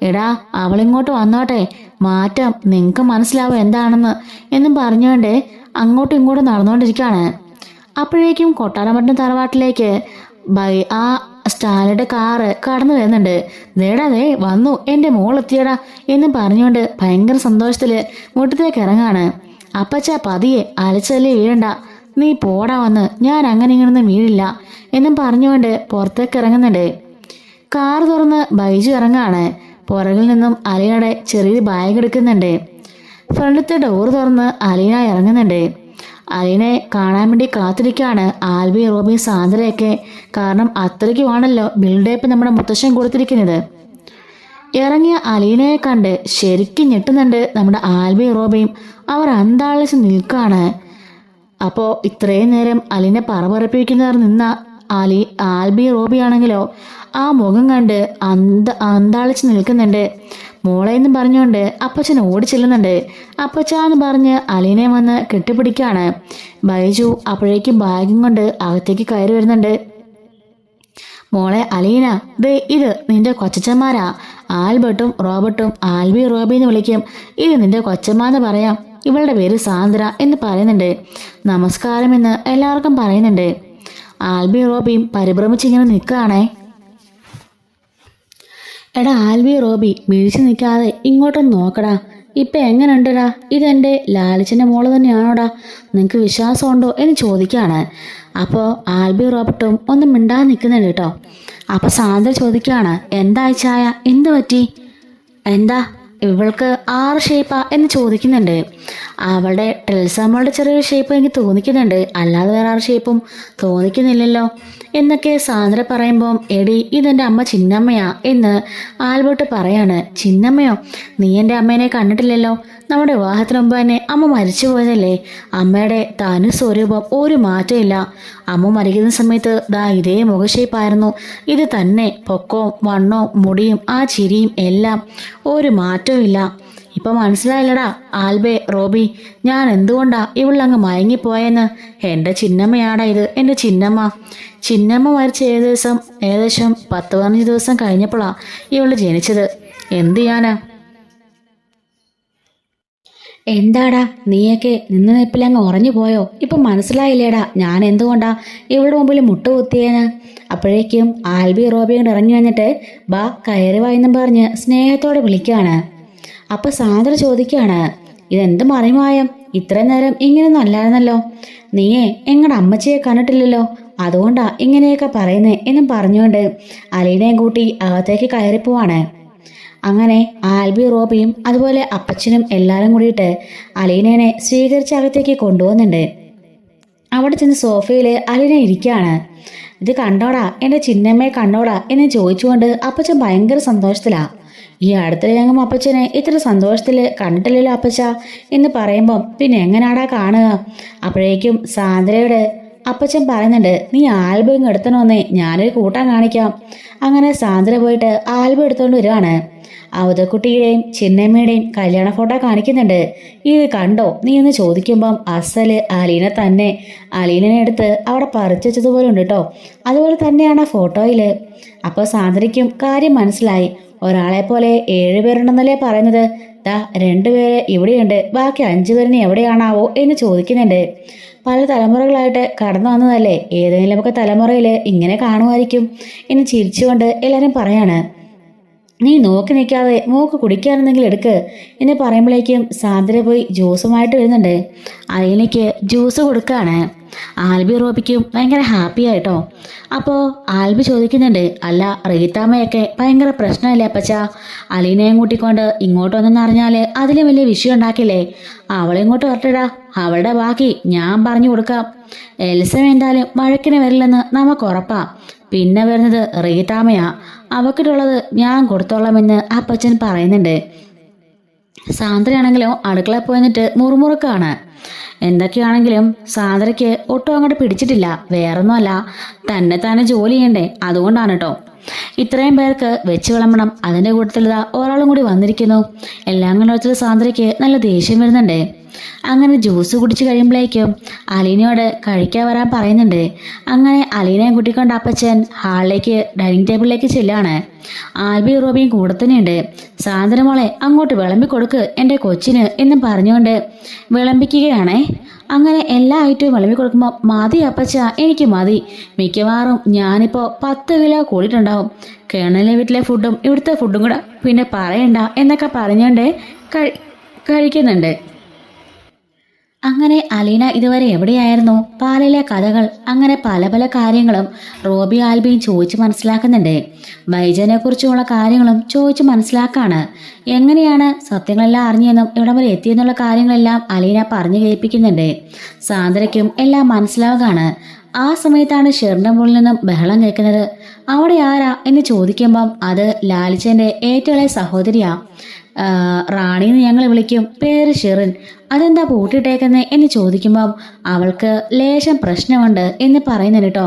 എടാ, അവളിങ്ങോട്ട് വന്നോട്ടെ, മാറ്റം നിങ്ങൾക്ക് മനസ്സിലാവും എന്താണെന്ന് എന്നും പറഞ്ഞുകൊണ്ട് അങ്ങോട്ടും ഇങ്ങോട്ടും നടന്നുകൊണ്ടിരിക്കുകയാണ്. അപ്പോഴേക്കും കൊട്ടാരമറ്റം തറവാട്ടിലേക്ക് ആ സ്റ്റാലിയുടെ കാറ് കടന്നു വരുന്നുണ്ട്. ദേടാ വന്നു, എൻ്റെ മോളെത്തിയടാ എന്നും പറഞ്ഞുകൊണ്ട് ഭയങ്കര സന്തോഷത്തില് മുറ്റത്തേക്ക് ഇറങ്ങാണ്. അപ്പച്ച പതിയെ അലച്ചല്ലേ വീഴണ്ട, നീ പോടാ വന്ന്, ഞാൻ അങ്ങനെ ഇങ്ങനൊന്നും വീഴില്ല എന്നും പറഞ്ഞുകൊണ്ട് പുറത്തേക്ക് ഇറങ്ങുന്നുണ്ട്. കാർ തുറന്ന് ബൈജു ഇറങ്ങാണ്. പുറകിൽ നിന്നും അലീനയുടെ ചെറിയൊരു ബാഗ് എടുക്കുന്നുണ്ട്. ഫ്രണ്ടിലത്തെ ഡോർ തുറന്ന് അലീന ഇറങ്ങുന്നുണ്ട്. അലീനയെ കാണാൻ വേണ്ടി കാത്തിരിക്കുകയാണ് ആൽബി റോബി സാന്ദ്രയൊക്കെ. കാരണം അത്രയ്ക്കുമാണല്ലോ ബിൽഡേപ്പ് നമ്മുടെ മുത്തശ്ശൻ കൊടുത്തിരിക്കുന്നത്. ഇറങ്ങിയ അലീനയെ കണ്ട് ശരിക്കും ഞെട്ടുന്നുണ്ട് നമ്മുടെ ആൽബി റോബിയും. അവർ അന്താളിച്ച് നിൽക്കുകയാണ്. അപ്പോൾ ഇത്രയും നേരം അലീനെ പറപറപ്പിക്കുന്നവർ നിന്ന ആൽബി റോബിയാണെങ്കിലോ ആ മുഖം കണ്ട് അന്താളിച്ച് നിൽക്കുന്നുണ്ട്. മോളെന്ന് പറഞ്ഞുകൊണ്ട് അപ്പച്ചൻ ഓടി ചെല്ലുന്നുണ്ട്. അപ്പച്ചാന്ന് പറഞ്ഞ് അലീനയെ വന്ന് കെട്ടിപ്പിടിക്കാണ്. ബൈജു അപ്പോഴേക്കും ബാഗും കൊണ്ട് അകത്തേക്ക് കയറി വരുന്നുണ്ട്. മോളെ അലീന, ഇത് നിന്റെ കൊച്ചന്മാരാ. ആൽബർട്ടും റോബർട്ടും ആൽബി റോബി എന്ന് വിളിക്കും. ഇത് നിന്റെ കൊച്ചമ്മന്ന് പറയാം. ഇവളുടെ പേര് സാന്ദ്ര എന്ന് പറയുന്നുണ്ട്. നമസ്കാരം എന്ന് എല്ലാവർക്കും പറയുന്നുണ്ട്. ആൽബി റോബിയും പരിഭ്രമിച്ചിങ്ങനെ നിൽക്കുകയാണേ. എടാ ആൽബി റോബി, മിഴിച്ചു നിൽക്കാതെ ഇങ്ങോട്ടൊന്ന് നോക്കടാ. ഇപ്പം എങ്ങനെയുണ്ടടാ? ഇതെൻ്റെ ലാലിച്ചൻ്റെ മോള് തന്നെയാണോടാ? നിനക്ക് വിശ്വാസമുണ്ടോ എന്ന് ചോദിക്കുകയാണ്. അപ്പോൾ ആൽബി റോബർട്ടും ഒന്നും മിണ്ടാതെ നിൽക്കുന്നുണ്ട് കേട്ടോ. അപ്പോൾ സാന്ദ്ര ചോദിക്കുകയാണ്, എന്താ ചായ, എന്ത് പറ്റി? എന്താ ഇവൾക്ക് 6 ഷേപ്പാ എന്ന് ചോദിക്കുന്നുണ്ട്. അവളുടെ ടെൽസാമോളുടെ ചെറിയൊരു ഷേപ്പ് എനിക്ക് തോന്നിക്കുന്നുണ്ട്, അല്ലാതെ വേറെ 6 ഷേപ്പും തോന്നിക്കുന്നില്ലല്ലോ എന്നൊക്കെ സാന്ദ്ര പറയുമ്പോൾ, എടി ഇതെൻ്റെ അമ്മ ചിന്നമ്മയാ എന്ന് ആൽബർട്ട് പറയാണ്. ചിന്നമ്മയോ? നീ എൻ്റെ അമ്മേനെ കണ്ടിട്ടില്ലല്ലോ. നമ്മുടെ വിവാഹത്തിന് മുമ്പ് തന്നെ അമ്മ മരിച്ചു പോയതല്ലേ. അമ്മയുടെ തനു സ്വരൂപം ഒരു മാറ്റമില്ല. അമ്മ മരിക്കുന്ന സമയത്ത് ഇതേ മുഖഷേപ്പായിരുന്നു. ഇത് തന്നെ പൊക്കവും വണ്ണവും മുടിയും ആ ചിരിയും എല്ലാം ഒരു മാറ്റവും ഇല്ല. ഇപ്പൊ മനസ്സിലായില്ലടാ ആൽബേ റോബി, ഞാൻ എന്തുകൊണ്ടാ ഇവളങ്ങ് മയങ്ങിപ്പോയെന്ന്. എൻ്റെ ചിന്നമ്മയാടാ ഇത്, എൻ്റെ ചിന്നമ്മ. ചിന്നമ്മ മരിച്ച ഏകദേശം 10-15 ദിവസം കഴിഞ്ഞപ്പോഴാ ഇവള് ജനിച്ചത്. എന്ത് ചെയ്യാനാ? എന്താടാ നീയൊക്കെ നിന്ന് നിപ്പിലങ്ങ് ഉറഞ്ഞു പോയോ? ഇപ്പം മനസ്സിലായില്ലേടാ ഞാൻ എന്തുകൊണ്ടാ ഇവളുടെ മുമ്പിൽ മുട്ടുകുത്തിയേന്? അപ്പോഴേക്കും ആൽബി റോബി കൊണ്ട് ഇറങ്ങി വന്നിട്ട് ബാ കയറി വായെന്നും പറഞ്ഞ് സ്നേഹത്തോടെ വിളിക്കുകയാണ്. അപ്പം സാന്ദ്ര ചോദിക്കുകയാണ്, ഇതെന്ത് മറിമായം? ഇത്രയും നേരം ഇങ്ങനെയൊന്നും അല്ലായിരുന്നല്ലോ. നീയേ എങ്ങളുടെ അമ്മച്ചിയെ കണ്ടിട്ടില്ലല്ലോ, അതുകൊണ്ടാ ഇങ്ങനെയൊക്കെ പറയുന്നേ എന്നും പറഞ്ഞുകൊണ്ട് അലീനയും കൂട്ടി അകത്തേക്ക് കയറിപ്പോവാണ്. അങ്ങനെ ആൽബി റോബിയും അതുപോലെ അപ്പച്ചനും എല്ലാവരും കൂടിയിട്ട് അലീനേനെ സ്വീകരിച്ച് അകത്തേക്ക് കൊണ്ടുപോകുന്നുണ്ട്. അവിടെ ചെന്ന് സോഫയിൽ അലീന ഇരിക്കുകയാണ്. ഇത് കണ്ടോടാ, എൻ്റെ ചിന്നമ്മയെ കണ്ടോടാ എന്ന് ചോദിച്ചുകൊണ്ട് അപ്പച്ചൻ ഭയങ്കര സന്തോഷത്തിലാണ്. ഈ അടുത്തിടെയെങ്കിലും അപ്പച്ചനെ ഇത്ര സന്തോഷത്തിൽ കണ്ടിട്ടില്ലല്ലോ അപ്പച്ച എന്ന് പറയുമ്പം പിന്നെ എങ്ങനാടാ കാണുക? അപ്പോഴേക്കും സാന്ദ്രയുടെ അപ്പച്ചൻ പറയുന്നുണ്ട്, നീ ആൽബം എടുത്തണോന്നേ, ഞാനൊരു കൂട്ടാൻ കാണിക്കാം. അങ്ങനെ സാന്ദ്ര പോയിട്ട് ആൽബം എടുത്തുകൊണ്ട് വരികയാണ്. അവതക്കുട്ടിയുടെയും ചിന്നമ്മയുടെയും കല്യാണ ഫോട്ടോ കാണിക്കുന്നുണ്ട്. ഇത് കണ്ടോ നീ എന്ന് ചോദിക്കുമ്പം അസല് അലീന തന്നെ. അലീനനെ എടുത്ത് അവിടെ പറിച്ചു വെച്ചതുപോലെ ഉണ്ട് കേട്ടോ, അതുപോലെ തന്നെയാണ് ആ ഫോട്ടോയിൽ. അപ്പോൾ സാന്ദ്രയ്ക്കും കാര്യം മനസ്സിലായി. ഒരാളെ പോലെ 7 പേരുണ്ടെന്നല്ലേ പറയുന്നത്, 2 പേര് ഇവിടെയുണ്ട്, ബാക്കി 5 പേരിന് എവിടെയാണാവോ എന്ന് ചോദിക്കുന്നുണ്ട്. പല തലമുറകളായിട്ട് കടന്നു വന്നതല്ലേ, ഏതെങ്കിലുമൊക്കെ തലമുറയിൽ ഇങ്ങനെ കാണുമായിരിക്കും എന്ന് ചിരിച്ചുകൊണ്ട് എല്ലാവരും പറയാണ്. നീ നോക്കി നിൽക്കാതെ മൂക്ക് കുടിക്കാനെന്തെങ്കിലും എടുക്ക് എന്ന് പറയുമ്പോഴേക്കും സാന്ദ്ര പോയി ജ്യൂസുമായിട്ട് വരുന്നുണ്ട്. അതിലേക്ക് ജ്യൂസ് കൊടുക്കുകയാണ്. ആൽബി റോബിക്കും ഭയങ്കര ഹാപ്പി ആയിട്ടോ. അപ്പോൾ ആൽബി ചോദിക്കുന്നുണ്ട്, അല്ല റീത്താമ്മയൊക്കെ ഭയങ്കര പ്രശ്നമല്ലേ അപ്പച്ച? അലീനയും കൂട്ടിക്കൊണ്ട് ഇങ്ങോട്ട് വന്നെന്ന് അറിഞ്ഞാൽ അതിലും വലിയ വിഷയം ഉണ്ടാക്കില്ലേ? അവളിങ്ങോട്ട് വരട്ടടാ, അവളുടെ ബാക്കി ഞാൻ പറഞ്ഞു കൊടുക്കാം. എൽസം എന്തായാലും വഴക്കിന് വരില്ലെന്ന് നമുക്ക് ഉറപ്പാ. പിന്നെ വരുന്നത് റീത്താമ്മയാ, അവക്കിട്ടുള്ളത് ഞാൻ കൊടുത്തോളാമെന്ന് അപ്പച്ചൻ പറയുന്നുണ്ട്. സാന്ദ്രയാണെങ്കിലോ അടുക്കള പോയിട്ട് മുറുമുറുക്കാണ്. എന്തൊക്കെയാണെങ്കിലും സാന്ദ്രയ്ക്ക് ഒട്ടും അങ്ങോട്ട് പിടിച്ചിട്ടില്ല. വേറൊന്നുമല്ല, തന്നെ ജോലി ചെയ്യണ്ടേ, അതുകൊണ്ടാണ് കേട്ടോ. ഇത്രയും പേർക്ക് വെച്ച് വിളമ്പണം, അതിൻ്റെ കൂട്ടത്തിൽ ഒരാളും കൂടി വന്നിരിക്കുന്നു. എല്ലാം കൂടെ സാന്ദ്രയ്ക്ക് നല്ല ദേഷ്യം വരുന്നുണ്ട്. അങ്ങനെ ജ്യൂസ് കുടിച്ച് കഴിയുമ്പോഴേക്കും അലീനയോട് കഴിക്കാൻ വരാൻ പറയുന്നുണ്ട്. അങ്ങനെ അലീനയും കൂട്ടിക്കൊണ്ട് അപ്പച്ചൻ ഹാളിലേക്ക് ഡൈനിങ് ടേബിളിലേക്ക് ചെല്ലാണ്. ആൽബി റോബിയും കൂടെ തന്നെയുണ്ട്. സാന്ദ്ര മോളെ അങ്ങോട്ട് വിളമ്പി കൊടുക്ക് എൻ്റെ കൊച്ചിന് എന്നും പറഞ്ഞുകൊണ്ട് വിളമ്പിക്കുകയാണേ. അങ്ങനെ എല്ലാ ഐറ്റവും വിളമ്പി കൊടുക്കുമ്പോൾ മതി അപ്പച്ച, എനിക്ക് മതി, മിക്കവാറും ഞാനിപ്പോൾ 10 കിലോ കൂടിയിട്ടുണ്ടാവും. കേണലിലെ വീട്ടിലെ ഫുഡും ഇവിടുത്തെ ഫുഡും കൂടെ പിന്നെ പറയണ്ട എന്നൊക്കെ പറഞ്ഞുകൊണ്ട് കഴിക്കുന്നുണ്ട്. അങ്ങനെ അലീന ഇതുവരെ എവിടെയായിരുന്നു? പാലിലെ കഥകൾ, അങ്ങനെ പല പല കാര്യങ്ങളും റോബി ആൽബിയും ചോദിച്ച് മനസ്സിലാക്കുന്നുണ്ട്. ബൈജനെ കുറിച്ചുള്ള കാര്യങ്ങളും ചോദിച്ച് മനസ്സിലാക്കാണ്. എങ്ങനെയാണ് സത്യങ്ങളെല്ലാം അറിഞ്ഞെന്നും ഇവിടം വരെ എത്തിയെന്നുള്ള കാര്യങ്ങളെല്ലാം അലീന പറഞ്ഞു കേൾപ്പിക്കുന്നുണ്ട്. സാന്ദ്രയ്ക്കും എല്ലാം മനസ്സിലാവുകയാണ്. ആ സമയത്താണ് ഷെറിന്റെ മുകളിൽ നിന്നും ബഹളം കേൾക്കുന്നത്. അവിടെ ആരാ എന്ന് ചോദിക്കുമ്പം അത് ലാലിച്ചന്റെ ഏറ്റവും ഇളയ സഹോദരിയാ. റാണിന്ന് ഞങ്ങൾ വിളിക്കും, പേര് ഷെറിൻ. അതെന്താ പൂട്ടിയിട്ടേക്കുന്നേ എന്ന് ചോദിക്കുമ്പം അവൾക്ക് ലേശം പ്രശ്നമുണ്ട് എന്ന് പറയുന്നു കേട്ടോ.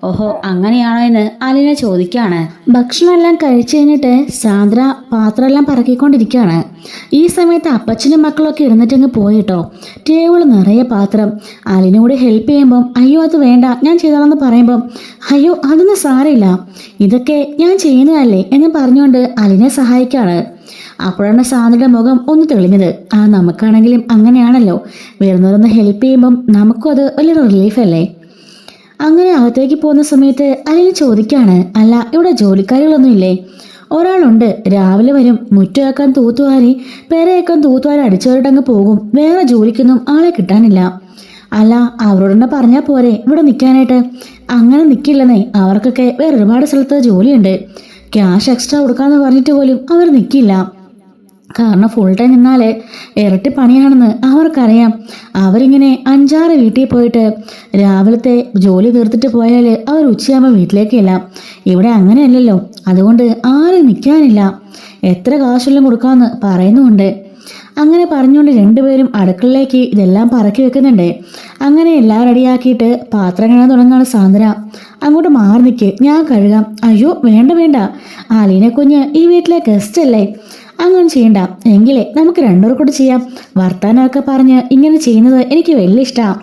ഓഹോ, അങ്ങനെയാണോ എന്ന് അലീന ചോദിക്കുകയാണ്. ഭക്ഷണമെല്ലാം കഴിച്ചു കഴിഞ്ഞിട്ട് സാന്ദ്ര പാത്രമെല്ലാം പറക്കിക്കൊണ്ടിരിക്കുകയാണ്. ഈ സമയത്ത് അപ്പച്ചനും മക്കളൊക്കെ ഇരുന്നിട്ടങ്ങ് പോയിട്ടോ. ടേബിൾ നിറയെ പാത്രം. അലീനോട് ഹെൽപ്പ് ചെയ്യുമ്പം അയ്യോ അത് വേണ്ട ഞാൻ ചെയ്തോളാന്ന് പറയുമ്പം അയ്യോ അതൊന്നും സാരമില്ല, ഇതൊക്കെ ഞാൻ ചെയ്യുന്നതല്ലേ എന്ന് പറഞ്ഞുകൊണ്ട് അലീനെ സഹായിക്കാണ്. അപ്പോഴാണ് സാന്ദ്രയുടെ മുഖം ഒന്ന് തെളിഞ്ഞത്. നമുക്കാണെങ്കിലും അങ്ങനെയാണല്ലോ, വരുന്നവരൊന്ന് ഹെൽപ്പ് ചെയ്യുമ്പം നമുക്കും അത് വലിയൊരു റിലീഫല്ലേ. അങ്ങനെ അകത്തേക്ക് പോകുന്ന സമയത്ത് അലീന ചോദിക്കാണ്, അല്ല ഇവിടെ ജോലിക്കാരികളൊന്നും ഇല്ലേ? ഒരാളുണ്ട്, രാവിലെ വരും, മുറ്റമേക്കാൻ തൂത്തുവാരി പെരയേക്കാൻ തൂത്തുവാരി അടിച്ചവരോടങ്ങ് പോകും, വേറെ ജോലിക്കൊന്നും ആളെ കിട്ടാനില്ല. അല്ല അവരോടന്നെ പറഞ്ഞാൽ പോരെ ഇവിടെ നിൽക്കാനായിട്ട്? അങ്ങനെ നിൽക്കില്ലെന്നേ, അവർക്കൊക്കെ വേറെ ഒരുപാട് സ്ഥലത്ത് ജോലിയുണ്ട്, ക്യാഷ് എക്സ്ട്രാ കൊടുക്കാന്ന് പറഞ്ഞിട്ട് പോലും അവർ നിൽക്കില്ല. കാരണം ഫുൾ ടൈം നിന്നാല് ഇരട്ടി പണിയാണെന്ന് അവർക്കറിയാം. അവരിങ്ങനെ 5-6 വീട്ടിൽ പോയിട്ട് രാവിലത്തെ ജോലി തീർത്തിട്ട് പോയാൽ അവർ ഉച്ചയാകുമ്പോൾ വീട്ടിലേക്കില്ല. ഇവിടെ അങ്ങനെയല്ലല്ലോ, അതുകൊണ്ട് ആരും നിൽക്കാനില്ല, എത്ര കാശെല്ലാം കൊടുക്കാമെന്ന് പറയുന്നുമുണ്ട്. അങ്ങനെ പറഞ്ഞുകൊണ്ട് രണ്ടുപേരും അടുക്കളയിലേക്ക് ഇതെല്ലാം പറക്കി വെക്കുന്നുണ്ട്. അങ്ങനെ എല്ലാം റെഡിയാക്കിയിട്ട് പാത്രം കഴുകാൻ തുടങ്ങാണ് സാന്ദ്ര. അങ്ങോട്ട് മാറി നിൽക്ക്, ഞാൻ കഴുകാം. അയ്യോ വേണ്ട വേണ്ട, അലീന കുഞ്ഞ് ഈ വീട്ടിലെ ഗസ്റ്റ് അല്ലേ, അങ്ങനെ ചെയ്യണ്ട, എങ്കിലേ നമുക്ക് രണ്ടുപേർ കൂടെ ചെയ്യാം. വർത്താനമൊക്കെ പറഞ്ഞ് ഇങ്ങനെ ചെയ്യുന്നത് എനിക്ക് വലിയ ഇഷ്ടമാണ്.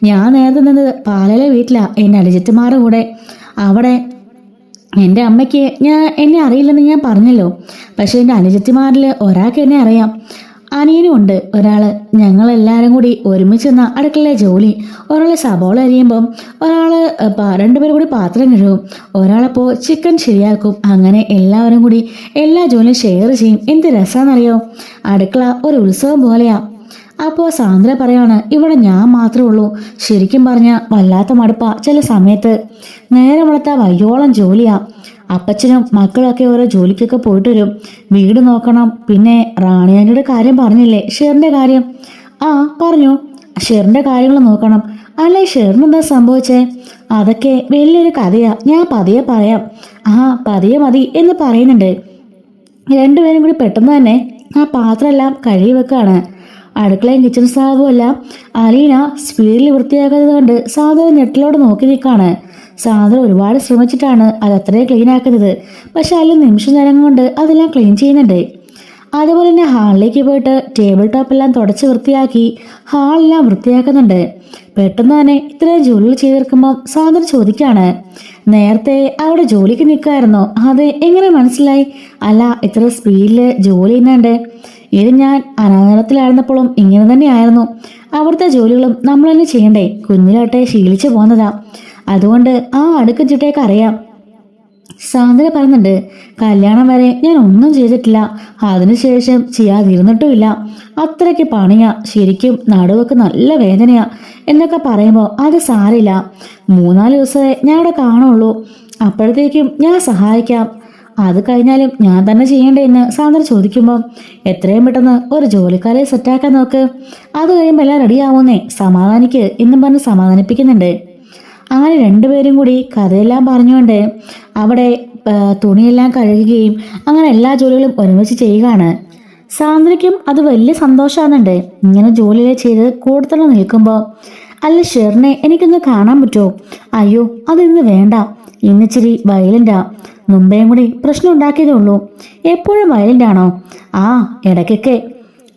ഞാൻ നേരത്തെ നിന്നത് പാലയിലെ വീട്ടിലാണ്, എൻ്റെ അനുജത്തിമാരുടെ കൂടെ. അവിടെ എൻ്റെ അമ്മയ്ക്ക് എന്നെ അറിയില്ലെന്ന് ഞാൻ പറഞ്ഞല്ലോ, പക്ഷെ എൻ്റെ അനുജത്തിമാരിൽ ഒരാൾക്ക് എന്നെ അറിയാം, അനിയനും ഉണ്ട് ഒരാൾ. ഞങ്ങളെല്ലാവരും കൂടി ഒരുമിച്ച് നിന്ന അടുക്കളയിലെ ജോലി. ഒരാൾ സബോള അരിയുമ്പം ഒരാൾ രണ്ടുപേരും കൂടി പാത്രം കഴുകും, ഒരാളപ്പോൾ ചിക്കൻ ശരിയാക്കും. അങ്ങനെ എല്ലാവരും കൂടി എല്ലാ ജോലിയും ഷെയർ ചെയ്യും. എന്ത് രസമാണെന്നറിയോ, അടുക്കള ഒരു ഉത്സവം പോലെയാ. അപ്പോൾ സാന്ദ്ര പറയാണ്, ഇവിടെ ഞാൻ മാത്രമേ ഉള്ളൂ. ശരിക്കും പറഞ്ഞാൽ വല്ലാത്ത മടുപ്പാ ചില സമയത്ത്. നേരം വളർത്താൻ വയ്യോളം ജോലിയാ. അപ്പച്ചനും മക്കളൊക്കെ ഓരോ ജോലിക്കൊക്കെ പോയിട്ട് വരും, വീട് നോക്കണം. പിന്നെ റാണിയാൻ്റെ കാര്യം പറഞ്ഞില്ലേ, ഷെറിൻ്റെ കാര്യം? ആ പറഞ്ഞു, ഷെറിൻ്റെ കാര്യങ്ങൾ നോക്കണം. അല്ലേ ഷെറിന് എന്താ സംഭവിച്ചേ? അതൊക്കെ വലിയൊരു കഥയാ, ഞാൻ പതിയെ പറയാം. പതിയെ മതി എന്ന് പറയുന്നുണ്ട്. രണ്ടുപേരും കൂടി പെട്ടെന്ന് തന്നെ ആ പാത്രമെല്ലാം കഴുകി വെക്കാണ്. അടുക്കളയും കിച്ചൺ സ്ലാബും എല്ലാം അലീന സ്പീഡിൽ വൃത്തിയാക്കുന്നത് കൊണ്ട് സാന്ദ്ര ഞെട്ടിലോട് നോക്കി നിൽക്കാണ്. സാന്ദ്ര ഒരുപാട് ശ്രമിച്ചിട്ടാണ് അത് അത്രയും ക്ലീൻ ആക്കുന്നത്. പക്ഷെ അതിൽ നിമിഷ നേരം കൊണ്ട് അതെല്ലാം ക്ലീൻ ചെയ്യുന്നുണ്ട്. അതുപോലെ തന്നെ ഹാളിലേക്ക് പോയിട്ട് ടേബിൾ ടോപ്പെല്ലാം തുടച്ച് വൃത്തിയാക്കി ഹാളെല്ലാം വൃത്തിയാക്കുന്നുണ്ട്. പെട്ടെന്ന് തന്നെ ഇത്രയും ജോലികൾ ചെയ്തെടുക്കുമ്പോൾ സാന്ദ്ര ചോദിക്കാണ്, നേരത്തെ അവിടെ ജോലിക്ക് നിൽക്കായിരുന്നോ? അത് എങ്ങനെ മനസ്സിലായി? അല്ല ഇത്ര സ്പീഡിൽ ജോലി ചെയ്യുന്നുണ്ട്. ഇത് ഞാൻ അനാഥലത്തിലായിരുന്നപ്പോഴും ഇങ്ങനെ തന്നെ ആയിരുന്നു. അവിടുത്തെ ജോലികളും നമ്മൾ തന്നെ ചെയ്യണ്ടേ, കുഞ്ഞിലോട്ടെ ശീലിച്ചു പോന്നതാ, അതുകൊണ്ട് ആ അടുക്കും ചിട്ടയൊക്കെ അറിയാം. സാന്ദ്ര പറയുന്നുണ്ട്, കല്യാണം വരെ ഞാൻ ഒന്നും ചെയ്തിട്ടില്ല, അതിനുശേഷം ചെയ്യാതിരുന്നിട്ടുമില്ല. അത്രയ്ക്ക് പണിയാ, ശരിക്കും നടുവൊക്കെ നല്ല വേദനയാ എന്നൊക്കെ പറയുമ്പോൾ അത് സാരില്ല, 3-4 ദിവസമേ ഞാൻ അവിടെ കാണുള്ളൂ, അപ്പോഴത്തേക്കും ഞാൻ സഹായിക്കാം. അത് കഴിഞ്ഞാലും ഞാൻ തന്നെ ചെയ്യണ്ടേ എന്ന് സാന്ദ്ര ചോദിക്കുമ്പോൾ എത്രയും പെട്ടെന്ന് ഒരു ജോലിക്കാരെ സെറ്റാക്കാൻ നോക്ക്, അത് കഴിയുമ്പോൾ എല്ലാം റെഡിയാവുന്നേ, സമാധാനിക്ക് എന്നും പറഞ്ഞ് സമാധാനിപ്പിക്കുന്നുണ്ട്. അങ്ങനെ രണ്ടുപേരും കൂടി കഥയെല്ലാം പറഞ്ഞുകൊണ്ട് അവിടെ തുണിയെല്ലാം കഴുകുകയും അങ്ങനെ എല്ലാ ജോലികളും ഒരുമിച്ച് ചെയ്യുകയാണ്. സാന്ദ്രയ്ക്കും അത് വലിയ സന്തോഷമാകുന്നുണ്ട്, ഇങ്ങനെ ജോലികൾ ചെയ്ത് കൂടുതൽ നിൽക്കുമ്പോൾ. അല്ല ഷെറിനെ എനിക്കൊന്ന് കാണാൻ പറ്റുമോ? അയ്യോ അതിന്ന് വേണ്ട, ഇന്നിച്ചിരി വയലൻ്റാ, മുമ്പേയും കൂടി പ്രശ്നം ഉണ്ടാക്കിയതേ ഉള്ളൂ. എപ്പോഴും വയലൻ്റാണോ? ഇടയ്ക്കൊക്കെ.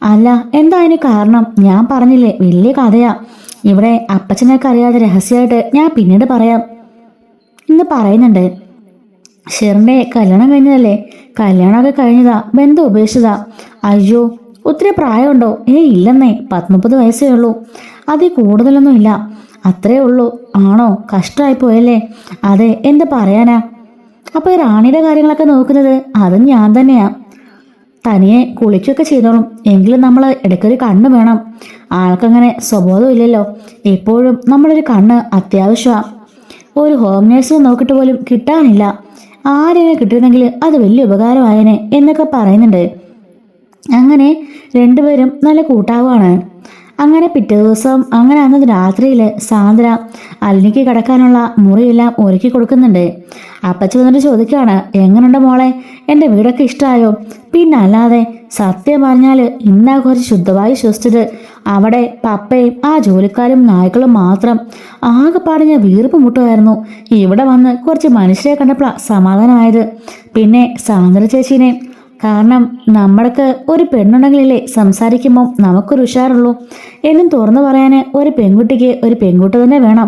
അല്ല എന്താ അതിന് കാരണം? ഞാൻ പറഞ്ഞില്ലേ വലിയ കഥയാ, ഇവിടെ അപ്പച്ചനൊക്കെ അറിയാതെ രഹസ്യമായിട്ട് ഞാൻ പിന്നീട് പറയാം എന്ന് പറയുന്നുണ്ട്. ഷെറിൻ്റെ കല്യാണം കഴിഞ്ഞതല്ലേ? കല്യാണമൊക്കെ കഴിഞ്ഞതാ, ബന്ധം ഉപേക്ഷിച്ചതാ. അയ്യോ ഒത്തിരി പ്രായമുണ്ടോ? ഇല്ലെന്നേ, 19 വയസ്സേ ഉള്ളൂ, അതിൽ കൂടുതലൊന്നും ഇല്ല, അത്രേ ഉള്ളൂ. ആണോ? കഷ്ടമായി പോയല്ലേ? അതെ, എന്ത് പറയാനാ. അപ്പോൾ ഈ റാണിയുടെ കാര്യങ്ങളൊക്കെ നോക്കുന്നത് അതും ഞാൻ തന്നെയാ. തനിയെ കുളിക്കുകയൊക്കെ ചെയ്തോളും, എങ്കിലും നമ്മൾ ഇടയ്ക്കൊരു കണ്ണ് വേണം. ആൾക്കങ്ങനെ സ്വബോധം ഇല്ലല്ലോ, എപ്പോഴും നമ്മളൊരു കണ്ണ് അത്യാവശ്യമാണ്. ഒരു ഹോം നേഴ്സിനെ നോക്കിയിട്ട് പോലും കിട്ടാനില്ല, ആരെങ്കിലും കിട്ടുന്നെങ്കിൽ അത് വലിയ ഉപകാരമായേനെ എന്നൊക്കെ പറയുന്നുണ്ട്. അങ്ങനെ രണ്ടുപേരും നല്ല കൂട്ടാവുകയാണ്. അങ്ങനെ പിറ്റേ ദിവസം അങ്ങനെ അന്ന് രാത്രിയിൽ സാന്ദ്ര അലിനിക്ക് കിടക്കാനുള്ള മുറിയെല്ലാം ഒരുക്കി കൊടുക്കുന്നുണ്ട്. അപ്പച്ചി വന്നിട്ട് ചോദിക്കുകയാണ്, എങ്ങനെയുണ്ട് മോളെ, എൻ്റെ വീടൊക്കെ ഇഷ്ടമായോ? പിന്നെ അല്ലാതെ സത്യം പറഞ്ഞാൽ ഇന്നാ കുറച്ച് ശുദ്ധമായി ശ്വസിച്ചത് അവിടെ പപ്പയും ആ ജോലിക്കാരും നായ്ക്കളും മാത്രം. ആകെപ്പാട് ഞാൻ വീർപ്പ് മുട്ടുമായിരുന്നു. ഇവിടെ വന്ന് കുറച്ച് മനുഷ്യരെ കണ്ടപ്പോഴാണ് സമാധാനമായത്. പിന്നെ സാന്ദ്ര ചേച്ചീനെ, കാരണം നമ്മൾക്ക് ഒരു പെണ്ണുണ്ടെങ്കിലല്ലേ സംസാരിക്കുമ്പോൾ നമുക്കൊരു ഉഷാറുള്ളൂ. എന്നും തുറന്നു പറയാൻ ഒരു പെൺകുട്ടിക്ക് ഒരു പെൺകുട്ടി തന്നെ വേണം.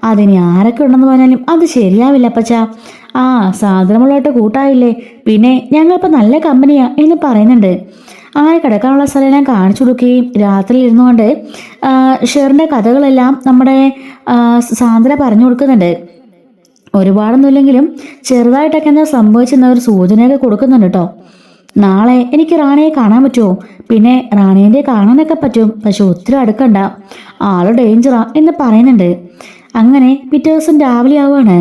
അതിന് ആരൊക്കെ ഉണ്ടെന്ന് പറഞ്ഞാലും അത് ശരിയാവില്ല അപ്പച്ച. ആ സാന്ദ്രമുള്ളോട്ട് കൂട്ടായില്ലേ, പിന്നെ ഞങ്ങളിപ്പോൾ നല്ല കമ്പനിയാ എന്ന് പറയുന്നുണ്ട്. അങ്ങനെ കിടക്കാനുള്ള സ്ഥലമെല്ലാം കാണിച്ചു കൊടുക്കുകയും രാത്രി ഇരുന്നുകൊണ്ട് ഷെറിൻ്റെ കഥകളെല്ലാം നമ്മുടെ സാന്ദ്ര പറഞ്ഞു കൊടുക്കുന്നുണ്ട്. ഒരുപാടൊന്നുമില്ലെങ്കിലും ചെറുതായിട്ടൊക്കെ എന്താ സംഭവിച്ചെന്ന ഒരു സൂചനയൊക്കെ കൊടുക്കുന്നുണ്ട് കേട്ടോ. നാളെ എനിക്ക് റാണിയെ കാണാൻ പറ്റുമോ? പിന്നെ റാണീൻ്റെ കാണാനൊക്കെ പറ്റും, പക്ഷെ ഒത്തിരി അടുക്കണ്ട, ആള് ഡേഞ്ചറാ എന്ന് പറയുന്നുണ്ട്. അങ്ങനെ പിറ്റേ ദിവസം രാവിലെ ആവുകയാണ്.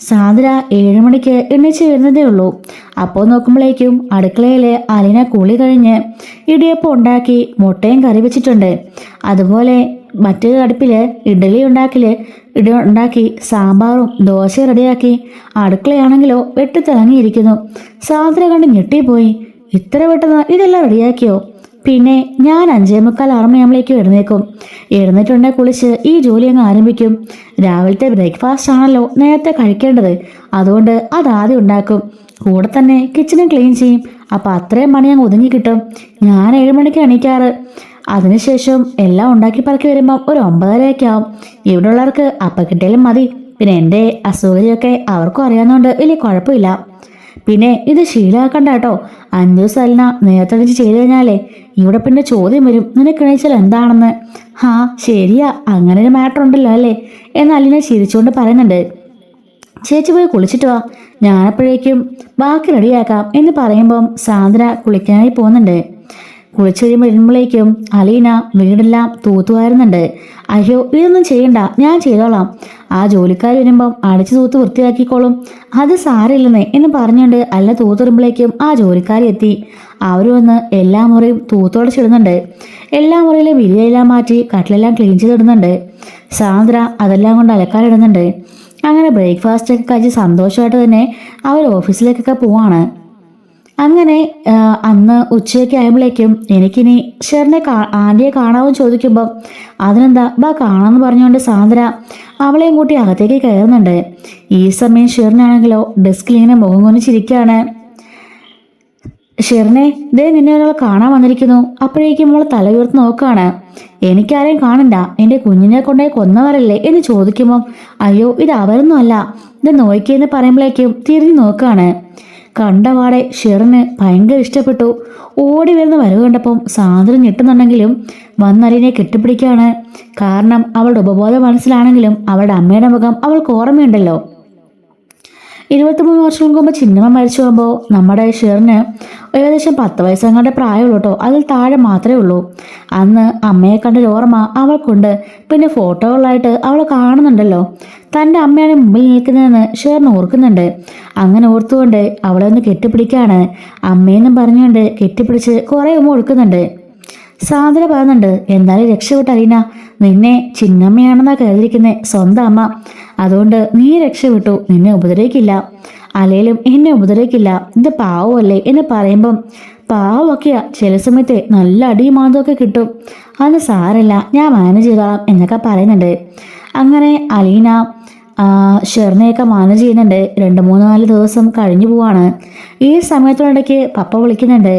സാന്ദ്ര 7 മണിക്ക് എണ്ണിച്ച് വരുന്നതേ ഉള്ളൂ. അപ്പോൾ നോക്കുമ്പോഴേക്കും അടുക്കളയിൽ അലിന കുളി കഴിഞ്ഞ് ഇടിയപ്പം ഉണ്ടാക്കി മുട്ടയും കറി വെച്ചിട്ടുണ്ട്. അതുപോലെ മറ്റൊരു അടുപ്പിൽ ഇഡ്ഡലി ഉണ്ടാക്കി സാമ്പാറും ദോശയും റെഡിയാക്കി. അടുക്കളയാണെങ്കിലോ വെട്ടിത്തിളങ്ങിയിരിക്കുന്നു. സാന്ദ്ര കണ്ട് ഞെട്ടിപ്പോയി. ഇത്ര പെട്ടെന്ന് ഇതെല്ലാം റെഡിയാക്കിയോ? പിന്നെ ഞാൻ 5:45 മണിയാകുമ്പോഴേക്കും എഴുന്നേക്കും. എഴുന്നേറ്റുണ്ടെങ്കിൽ കുളിച്ച് ഈ ജോലി അങ്ങ് ആരംഭിക്കും. രാവിലത്തെ ബ്രേക്ക്ഫാസ്റ്റ് ആണല്ലോ നേരത്തെ കഴിക്കേണ്ടത്, അതുകൊണ്ട് അതാദ്യം ഉണ്ടാക്കും. കൂടെ തന്നെ കിച്ചണും ക്ലീൻ ചെയ്യും. അപ്പം അത്രയും പണി അങ്ങ് ഒതുങ്ങി കിട്ടും. ഞാൻ 7 മണിക്ക് എണീക്കാറ്. അതിനുശേഷം എല്ലാം ഉണ്ടാക്കി പറക്കി വരുമ്പം ഒരു 9:30 ആവും. ഇവിടെ ഉള്ളവർക്ക് അപ്പം കിട്ടിയാലും മതി. പിന്നെ എൻ്റെ അസൗകര്യമൊക്കെ അവർക്കും അറിയാവുന്നതുകൊണ്ട് വലിയ കുഴപ്പമില്ല. പിന്നെ ഇത് ശീലമാക്കണ്ട കേട്ടോ. 5 ദിവസം അല്ല നേരത്തെ ചെയ്തു കഴിഞ്ഞാലേ ഇവിടെ പിന്നെ ചോദ്യം വരും, നിനക്ക് എണീച്ചാൽ എന്താണെന്ന്. ഹാ ശരിയാ, അങ്ങനെ ഒരു മാറ്റർ ഉണ്ടല്ലോ അല്ലേ എന്ന് അലിന ചിരിച്ചുകൊണ്ട് പറയുന്നുണ്ട്. ചേച്ചി പോയി കുളിച്ചിട്ട് വാ, ഞാനപ്പോഴേക്കും ബാക്കി റെഡിയാക്കാം എന്ന് പറയുമ്പം സാന്ദ്ര കുളിക്കാനായി പോകുന്നുണ്ട്. കുളിച്ചു കഴിയുമ്പോഴേക്കും അലീന വീടെല്ലാം തൂത്തുവാരുന്നുണ്ട്. അയ്യോ ഇതൊന്നും ചെയ്യണ്ട, ഞാൻ ചെയ്തോളാം, ആ ജോലിക്കാർ വരുമ്പം അടിച്ചു തൂത്ത് വൃത്തിയാക്കിക്കോളും, അത് സാരമില്ലെന്നേ എന്ന് പറഞ്ഞുകൊണ്ട് അല്ല തൂത്തുറുമ്പോഴേക്കും ആ ജോലിക്കാർ എത്തി. അവർ വന്ന് എല്ലാ മുറിയും തൂത്തോടച്ചിടുന്നുണ്ട്. എല്ലാ മുറിയിലും വിരിയെല്ലാം മാറ്റി കട്ടിലെല്ലാം ക്ലീൻ ചെയ്തിടുന്നുണ്ട്. സാന്ദ്ര അതെല്ലാം കൊണ്ട് അലക്കാനിടുന്നുണ്ട്. അങ്ങനെ ബ്രേക്ക്ഫാസ്റ്റ് ഒക്കെ കഴിച്ച് സന്തോഷമായിട്ട് തന്നെ അവർ ഓഫീസിലേക്കൊക്കെ പോവാണ്. അങ്ങനെ അന്ന് ഉച്ചയൊക്കെ ആയപ്പോഴേക്കും എനിക്കിനി ഷെറിനെ ആൻറ്റിയെ കാണാമെന്ന് ചോദിക്കുമ്പം അതിനെന്താ ബാ കാണാമെന്ന് പറഞ്ഞുകൊണ്ട് സാന്ദ്ര അവളെയും കൂട്ടി അകത്തേക്ക് കയറുന്നുണ്ട്. ഈ സമയം ഷെറിനാണെങ്കിലോ ഡെസ്കിൽ ഇങ്ങനെ മുഖം കൊന്നിച്ചിരിക്കുകയാണ്. ഷെറിനെ ദേ നിന്നെ ഒരാൾ കാണാൻ വന്നിരിക്കുന്നു. അപ്പോഴേക്കും അവൾ തല ഉയർത്ത് നോക്കുകയാണ്. എനിക്കാരെയും കാണണ്ട, എൻ്റെ കുഞ്ഞിനെ കൊണ്ടേ കൊന്നവരല്ലേ എന്ന് ചോദിക്കുമ്പം അയ്യോ ഇത് അവരൊന്നും അല്ല, ഇത് നോക്കിയെന്ന് പറയുമ്പോഴേക്കും തിരിഞ്ഞു നോക്കുകയാണ്. കണ്ടപാടെ ഷെറിന് ഭയങ്കര ഇഷ്ടപ്പെട്ടു. ഓടി വരുന്ന വരവ് കണ്ടപ്പം സാന്ദ്ര ഞെട്ടുന്നുണ്ടെങ്കിലും വന്നലിനെ കെട്ടിപ്പിടിക്കുകയാണ്. കാരണം അവളുടെ ഉപബോധ മനസ്സിലാണെങ്കിലും അവളുടെ അമ്മയുടെ മുഖം അവൾക്ക് ഓർമ്മയുണ്ടല്ലോ. 23 വർഷങ്ങൾക്ക് മുമ്പ് ചിന്നമ്മ മരിച്ചു പോകുമ്പോൾ നമ്മുടെ ഷെറിന് ഏകദേശം 10 വയസ്സങ്ങളുടെ പ്രായമുള്ളൂ കേട്ടോ, അതിൽ താഴെ മാത്രമേ ഉള്ളൂ. അന്ന് അമ്മയെ കണ്ടൊരു ഓർമ്മ അവൾക്കുണ്ട്. പിന്നെ ഫോട്ടോകളായിട്ട് അവൾ കാണുന്നുണ്ടല്ലോ. തൻ്റെ അമ്മയാണ് മുമ്പിൽ നിൽക്കുന്നതെന്ന് ഷെറിന് ഓർക്കുന്നുണ്ട്. അങ്ങനെ ഓർത്തുകൊണ്ട് അവളെ ഒന്ന് കെട്ടിപ്പിടിക്കുകയാണ്. അമ്മയെന്നും പറഞ്ഞുകൊണ്ട് കെട്ടിപ്പിടിച്ച് കുറേ ഉമ്മ കൊടുക്കുന്നുണ്ട്. സാന്ദ്ര പറയുന്നുണ്ട്, എന്തായാലും രക്ഷപ്പെട്ട അലീന, നിന്നെ ചിന്നമ്മയാണെന്നാ കരുതിയിരിക്കുന്നേ, സ്വന്തം അമ്മ, അതുകൊണ്ട് നീ രക്ഷപ്പെട്ടു, നിന്നെ ഉപദ്രവിക്കില്ല, അല്ലേലും എന്നെ ഉപദ്രവിക്കില്ല, ഇത് പാവമല്ലേ എന്ന് പറയുമ്പം പാവമൊക്കെയാ, ചില സമയത്ത് നല്ല അടിയും മാന്തമൊക്കെ കിട്ടും, അത് സാരല്ല, ഞാൻ മാനേജ് ചെയ്തോളാം എന്നൊക്കെ പറയുന്നുണ്ട്. അങ്ങനെ അലീന ഷെറിനെയൊക്കെ മാനേജ് ചെയ്യുന്നുണ്ട്. 2-3-4 ദിവസം കഴിഞ്ഞു പോവാണ്. ഈ സമയത്തിനിടയ്ക്ക് പപ്പ വിളിക്കുന്നുണ്ട്.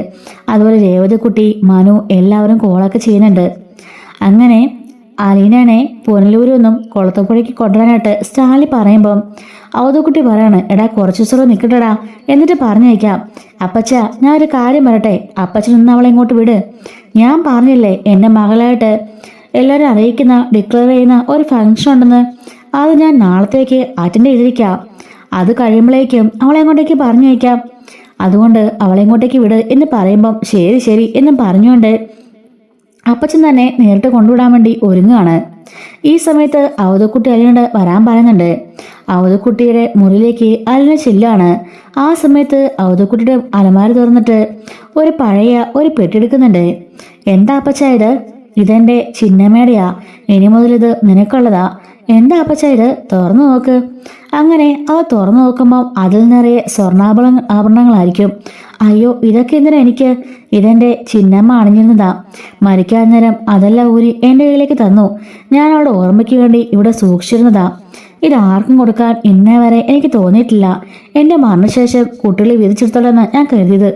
അതുപോലെ രേവതിക്കുട്ടി, മനു എല്ലാവരും കോളൊക്കെ ചെയ്യുന്നുണ്ട്. അങ്ങനെ അലീനനെ പുനലൂരിൽ നിന്നും കുളത്തപ്പുഴയ്ക്ക് കൊണ്ടുവരാനായിട്ട് സ്റ്റാലി പറയുമ്പം അവധക്കുട്ടി പറയാണ്, എടാ കുറച്ച് ദിവസം നിൽക്കട്ടെടാ, എന്നിട്ട് പറഞ്ഞേക്കാം. അപ്പച്ച ഞാൻ ഒരു കാര്യം പറയട്ടെ, അപ്പച്ചൻ നിന്ന് അവളെ ഇങ്ങോട്ട് വിട്. ഞാൻ പറഞ്ഞില്ലേ എൻ്റെ മകളായിട്ട് എല്ലാവരും അറിയിക്കുന്ന ഡിക്ലെയർ ചെയ്യുന്ന ഒരു ഫംഗ്ഷൻ ഉണ്ടെന്ന്, അത് ഞാൻ നാളത്തേക്ക് അറ്റൻഡ് ചെയ്തിരിക്കാം. അത് കഴിയുമ്പോഴേക്കും അവളെ അങ്ങോട്ടേക്ക് പറഞ്ഞേക്കാം, അതുകൊണ്ട് അവളെ ഇങ്ങോട്ടേക്ക് വിട് എന്ന് പറയുമ്പം ശരി ശരി എന്നും പറഞ്ഞുകൊണ്ട് അപ്പച്ചൻ തന്നെ നേരിട്ട് കൊണ്ടുവിടാൻ വേണ്ടി ഒരുങ്ങുകയാണ്. ഈ സമയത്ത് അവധക്കുട്ടി അലിനോട് വരാൻ പറയുന്നുണ്ട്. അവധക്കുട്ടിയുടെ മുറിയിലേക്ക് അലിന ചെല്ലാണ്. ആ സമയത്ത് അവധക്കുട്ടിയുടെ അലമാര തുറന്നിട്ട് ഒരു പഴയ ഒരു പെട്ടി എടുക്കുന്നുണ്ട്. എന്താ അപ്പച്ചായത്? ഇതെന്റെ ചിന്നമ്മയുടെയാ. ഇനി മുതൽ ഇത് നിനക്കുള്ളതാ. എന്താ അപ്പച്ച ഇത്? തുറന്നു നോക്ക്. അങ്ങനെ അവ തുറന്നു നോക്കുമ്പോൾ അതിൽ നിറയെ ആഭരണങ്ങളായിരിക്കും. അയ്യോ, ഇതൊക്കെ എന്തിനാ എനിക്ക്? ഇതെന്റെ ചിന്നമ്മ അണിഞ്ഞിരുന്നതാ. മരിക്കാൻ നേരം അതെല്ലാം ഊരി എൻ്റെ കയ്യിലേക്ക് തന്നു. ഞാൻ അവളുടെ ഓർമ്മയ്ക്ക് വേണ്ടി ഇവിടെ സൂക്ഷിച്ചിരുന്നതാ. ഇതാർക്കും കൊടുക്കാൻ ഇന്നേ വരെ എനിക്ക് തോന്നിയിട്ടില്ല. എൻ്റെ മരണശേഷം കുട്ടികളെ വിധിച്ചെടുത്തോളെന്ന് ഞാൻ കരുതിയത്.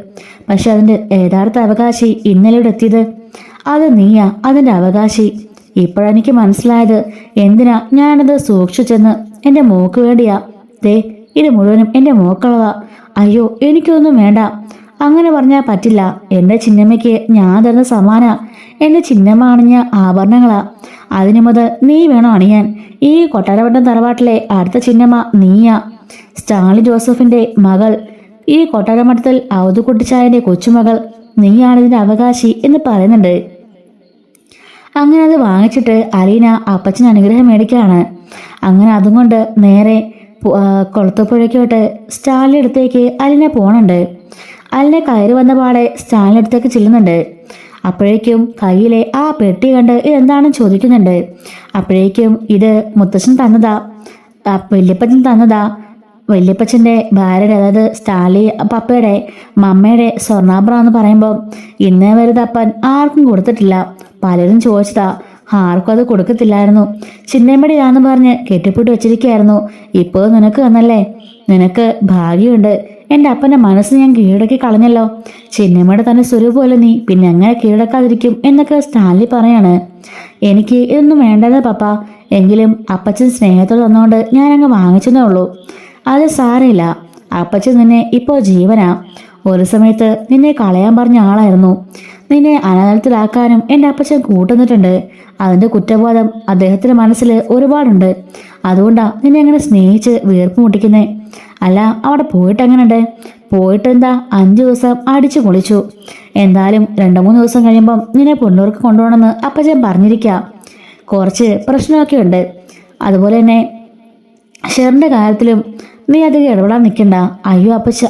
പക്ഷെ അതിൻ്റെ യഥാർത്ഥ അവകാശി ഇന്നലെ ഇവിടെ എത്തിയത്. അത് നീയാ അതിൻ്റെ അവകാശി. ഇപ്പോഴെനിക്ക് മനസ്സിലായത് എന്തിനാ ഞാനത് സൂക്ഷിച്ചെന്ന്. എൻ്റെ മോക്ക് വേണ്ടിയാ. ദേ, ഇത് മുഴുവനും എൻ്റെ മോക്കുള്ളതാ. അയ്യോ, എനിക്കൊന്നും വേണ്ട. അങ്ങനെ പറഞ്ഞാൽ പറ്റില്ല. എൻ്റെ ചിന്നമ്മയ്ക്ക് ഞാൻ തരുന്ന സമ്മാന. എൻ്റെ ചിന്നമ്മ അണിഞ്ഞ ആഭരണങ്ങളാ. അതിനു മുതൽ നീ വേണം അണിയാൻ. ഈ കൊട്ടാരവട്ടം തറവാട്ടിലെ അടുത്ത ചിന്നമ്മ നീയാ. സ്റ്റാലിൻ ജോസഫിന്റെ മകൾ. ഈ കൊട്ടാരമഠത്തിൽ ഔതുകുട്ടിച്ചായന്റെ കൊച്ചുമകൾ. നീയാണ് ഇതിന്റെ അവകാശി എന്ന് പറയുന്നുണ്ട്. അങ്ങനെ അത് വാങ്ങിച്ചിട്ട് അലീന അപ്പച്ചന് അനുഗ്രഹം മേടിക്കുകയാണ്. അങ്ങനെ അതും കൊണ്ട് നേരെ കൊളത്തുപുഴയ്ക്കോട്ട് സ്റ്റാലിൻ്റെ അടുത്തേക്ക് അലീന പോണുണ്ട്. അലീന കയറി വന്ന പാടെ സ്റ്റാലിൻ്റെ അടുത്തേക്ക് ചെല്ലുന്നുണ്ട്. അപ്പോഴേക്കും കയ്യിലെ ആ പെട്ടി കണ്ട് ഇതെന്താണെന്ന് ചോദിക്കുന്നുണ്ട്. അപ്പോഴേക്കും ഇത് മുത്തച്ഛൻ തന്നതാ, വല്യപ്പച്ചൻ തന്നതാ. വല്യപ്പച്ചൻ്റെ ഭാര്യയുടെ, അതായത് സ്റ്റാലി പപ്പയുടെ മമ്മയുടെ സ്വർണ്ണാഭരണം എന്ന് പറയുമ്പോൾ ഇന്നേ വരെ അപ്പൻ ആർക്കും കൊടുത്തിട്ടില്ല. പലരും ചോദിച്ചതാ, ആർക്കും അത് കൊടുക്കത്തില്ലായിരുന്നു. ചിന്നമ്മടിയാന്ന് പറഞ്ഞ് കെട്ടിപ്പിട്ട് വെച്ചിരിക്കുകയായിരുന്നു. ഇപ്പോൾ നിനക്ക് തന്നല്ലേ. നിനക്ക് ഭാഗ്യമുണ്ട്. എൻ്റെ അപ്പൻ്റെ മനസ്സ് ഞാൻ കീഴടക്കി കളഞ്ഞല്ലോ. ചിന്നമ്മയുടെ തന്നെ സ്വരൂപമല്ല നീ, പിന്നെ എങ്ങനെ കീഴടക്കാതിരിക്കും എന്നൊക്കെ സ്റ്റാൻലി പറയാണ്. എനിക്ക് ഇതൊന്നും വേണ്ടത് പപ്പ. എങ്കിലും അപ്പച്ചൻ സ്നേഹത്തോട് തന്നുകൊണ്ട് ഞാൻ അങ്ങ് വാങ്ങിച്ചതേ ഉള്ളൂ. അത് സാരമില്ല. അപ്പച്ചൻ നിന്നെ ഇപ്പോൾ ജീവനാ. ഒരു സമയത്ത് നിന്നെ കളയാൻ പറഞ്ഞ ആളായിരുന്നു. നിന്നെ അനാഥത്തിലാക്കാനും എൻ്റെ അപ്പച്ചൻ കൂട്ടുന്നിട്ടുണ്ട്. അതിൻ്റെ കുറ്റബോധം അദ്ദേഹത്തിൻ്റെ മനസ്സിൽ ഒരുപാടുണ്ട്. അതുകൊണ്ടാ നിന്നെ അങ്ങനെ സ്നേഹിച്ച് വീർപ്പ് മുട്ടിക്കുന്നേ. അല്ല, അവിടെ പോയിട്ട് എങ്ങനെയുണ്ട്? പോയിട്ടെന്താ, 5 ദിവസം അടിച്ചു പൊളിച്ചു. എന്തായാലും 2-3 ദിവസം കഴിയുമ്പം നിന്നെ പൊന്നൂർക്ക് കൊണ്ടുപോകണമെന്ന് അപ്പച്ചൻ പറഞ്ഞിരിക്കാം. കുറച്ച് പ്രശ്നമൊക്കെ ഉണ്ട്. അതുപോലെ തന്നെ ഷെറിൻ്റെ കാര്യത്തിലും നീ അധികം ഇടപെടാൻ നിൽക്കണ്ട. അയ്യോ അപ്പച്ച,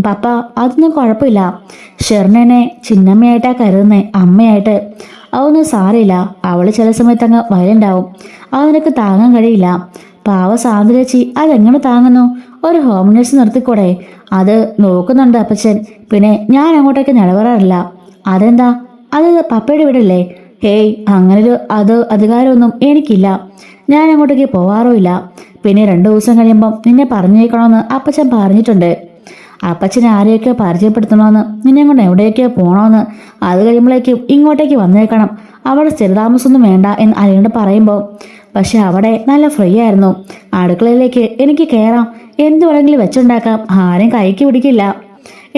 പപ്പ അതൊന്നും കുഴപ്പമില്ല. ഷെറിനെ ചിന്നമ്മയായിട്ടാ കരുതുന്നേ, അമ്മയായിട്ട്. അതൊന്നും സാരമില്ല. അവൾ ചില സമയത്ത് അങ്ങ് വയലുണ്ടാവും. അത് നിനക്ക് താങ്ങാൻ കഴിയില്ല. പാവ സാന്ദ്രേച്ചി അതെങ്ങനെ താങ്ങുന്നു? ഒരു ഹോം നേഴ്സ് നിർത്തിക്കൂടെ? അത് നോക്കുന്നുണ്ട് അപ്പച്ചൻ. പിന്നെ ഞാൻ അങ്ങോട്ടേക്ക് നിലവറാറില്ല. അതെന്താ? അത് പപ്പയുടെ വീടല്ലേ? ഹേയ്, അങ്ങനൊരു അധികാരമൊന്നും എനിക്കില്ല. ഞാൻ അങ്ങോട്ടേക്ക് പോവാറുമില്ല. പിന്നെ 2 ദിവസം കഴിയുമ്പം നിന്നെ പറഞ്ഞേക്കണമെന്ന് അപ്പച്ചൻ പറഞ്ഞിട്ടുണ്ട്. അപ്പച്ചനെ ആരെയൊക്കെ പരിചയപ്പെടുത്തണമെന്ന്, നിന്നെ കൊണ്ട് എവിടെയൊക്കെ പോകണമെന്ന്, അത് കഴിയുമ്പോഴേക്കും ഇങ്ങോട്ടേക്ക് വന്നേക്കണം. അവിടെ സ്ഥിരതാമസമൊന്നും വേണ്ട എന്ന് അലിയോട് പറയുമ്പോൾ, പക്ഷെ അവിടെ നല്ല ഫ്രീ ആയിരുന്നു. അടുക്കളയിലേക്ക് എനിക്ക് കയറാം, എന്ത് വേണമെങ്കിലും വെച്ചുണ്ടാക്കാം, ആരും കൈക്ക് പിടിക്കില്ല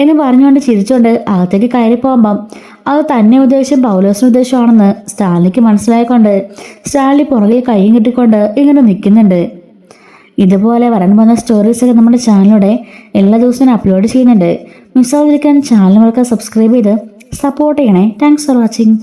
എന്ന് പറഞ്ഞുകൊണ്ട് ചിരിച്ചുകൊണ്ട് അകത്തേക്ക് കയറി പോകുമ്പം അത് തന്നെ ഉദ്ദേശം പൗലോസിന് ഉദ്ദേശമാണെന്ന് സ്റ്റാലിക്ക് മനസ്സിലായിക്കൊണ്ട് സ്റ്റാലി പുറകിൽ കൈയും കിട്ടിക്കൊണ്ട് ഇങ്ങനെ നിൽക്കുന്നുണ്ട്. ഇതുപോലെ വരാൻ പോകുന്ന സ്റ്റോറീസൊക്കെ നമ്മുടെ ചാനലിലൂടെ എല്ലാ ദിവസവും അപ്ലോഡ് ചെയ്യുന്നുണ്ട്. മിസ്സാവാതിരിക്കാൻ ചാനൽ സബ്സ്ക്രൈബ് ചെയ്ത് സപ്പോർട്ട് ചെയ്യണേ. Thanks for watching.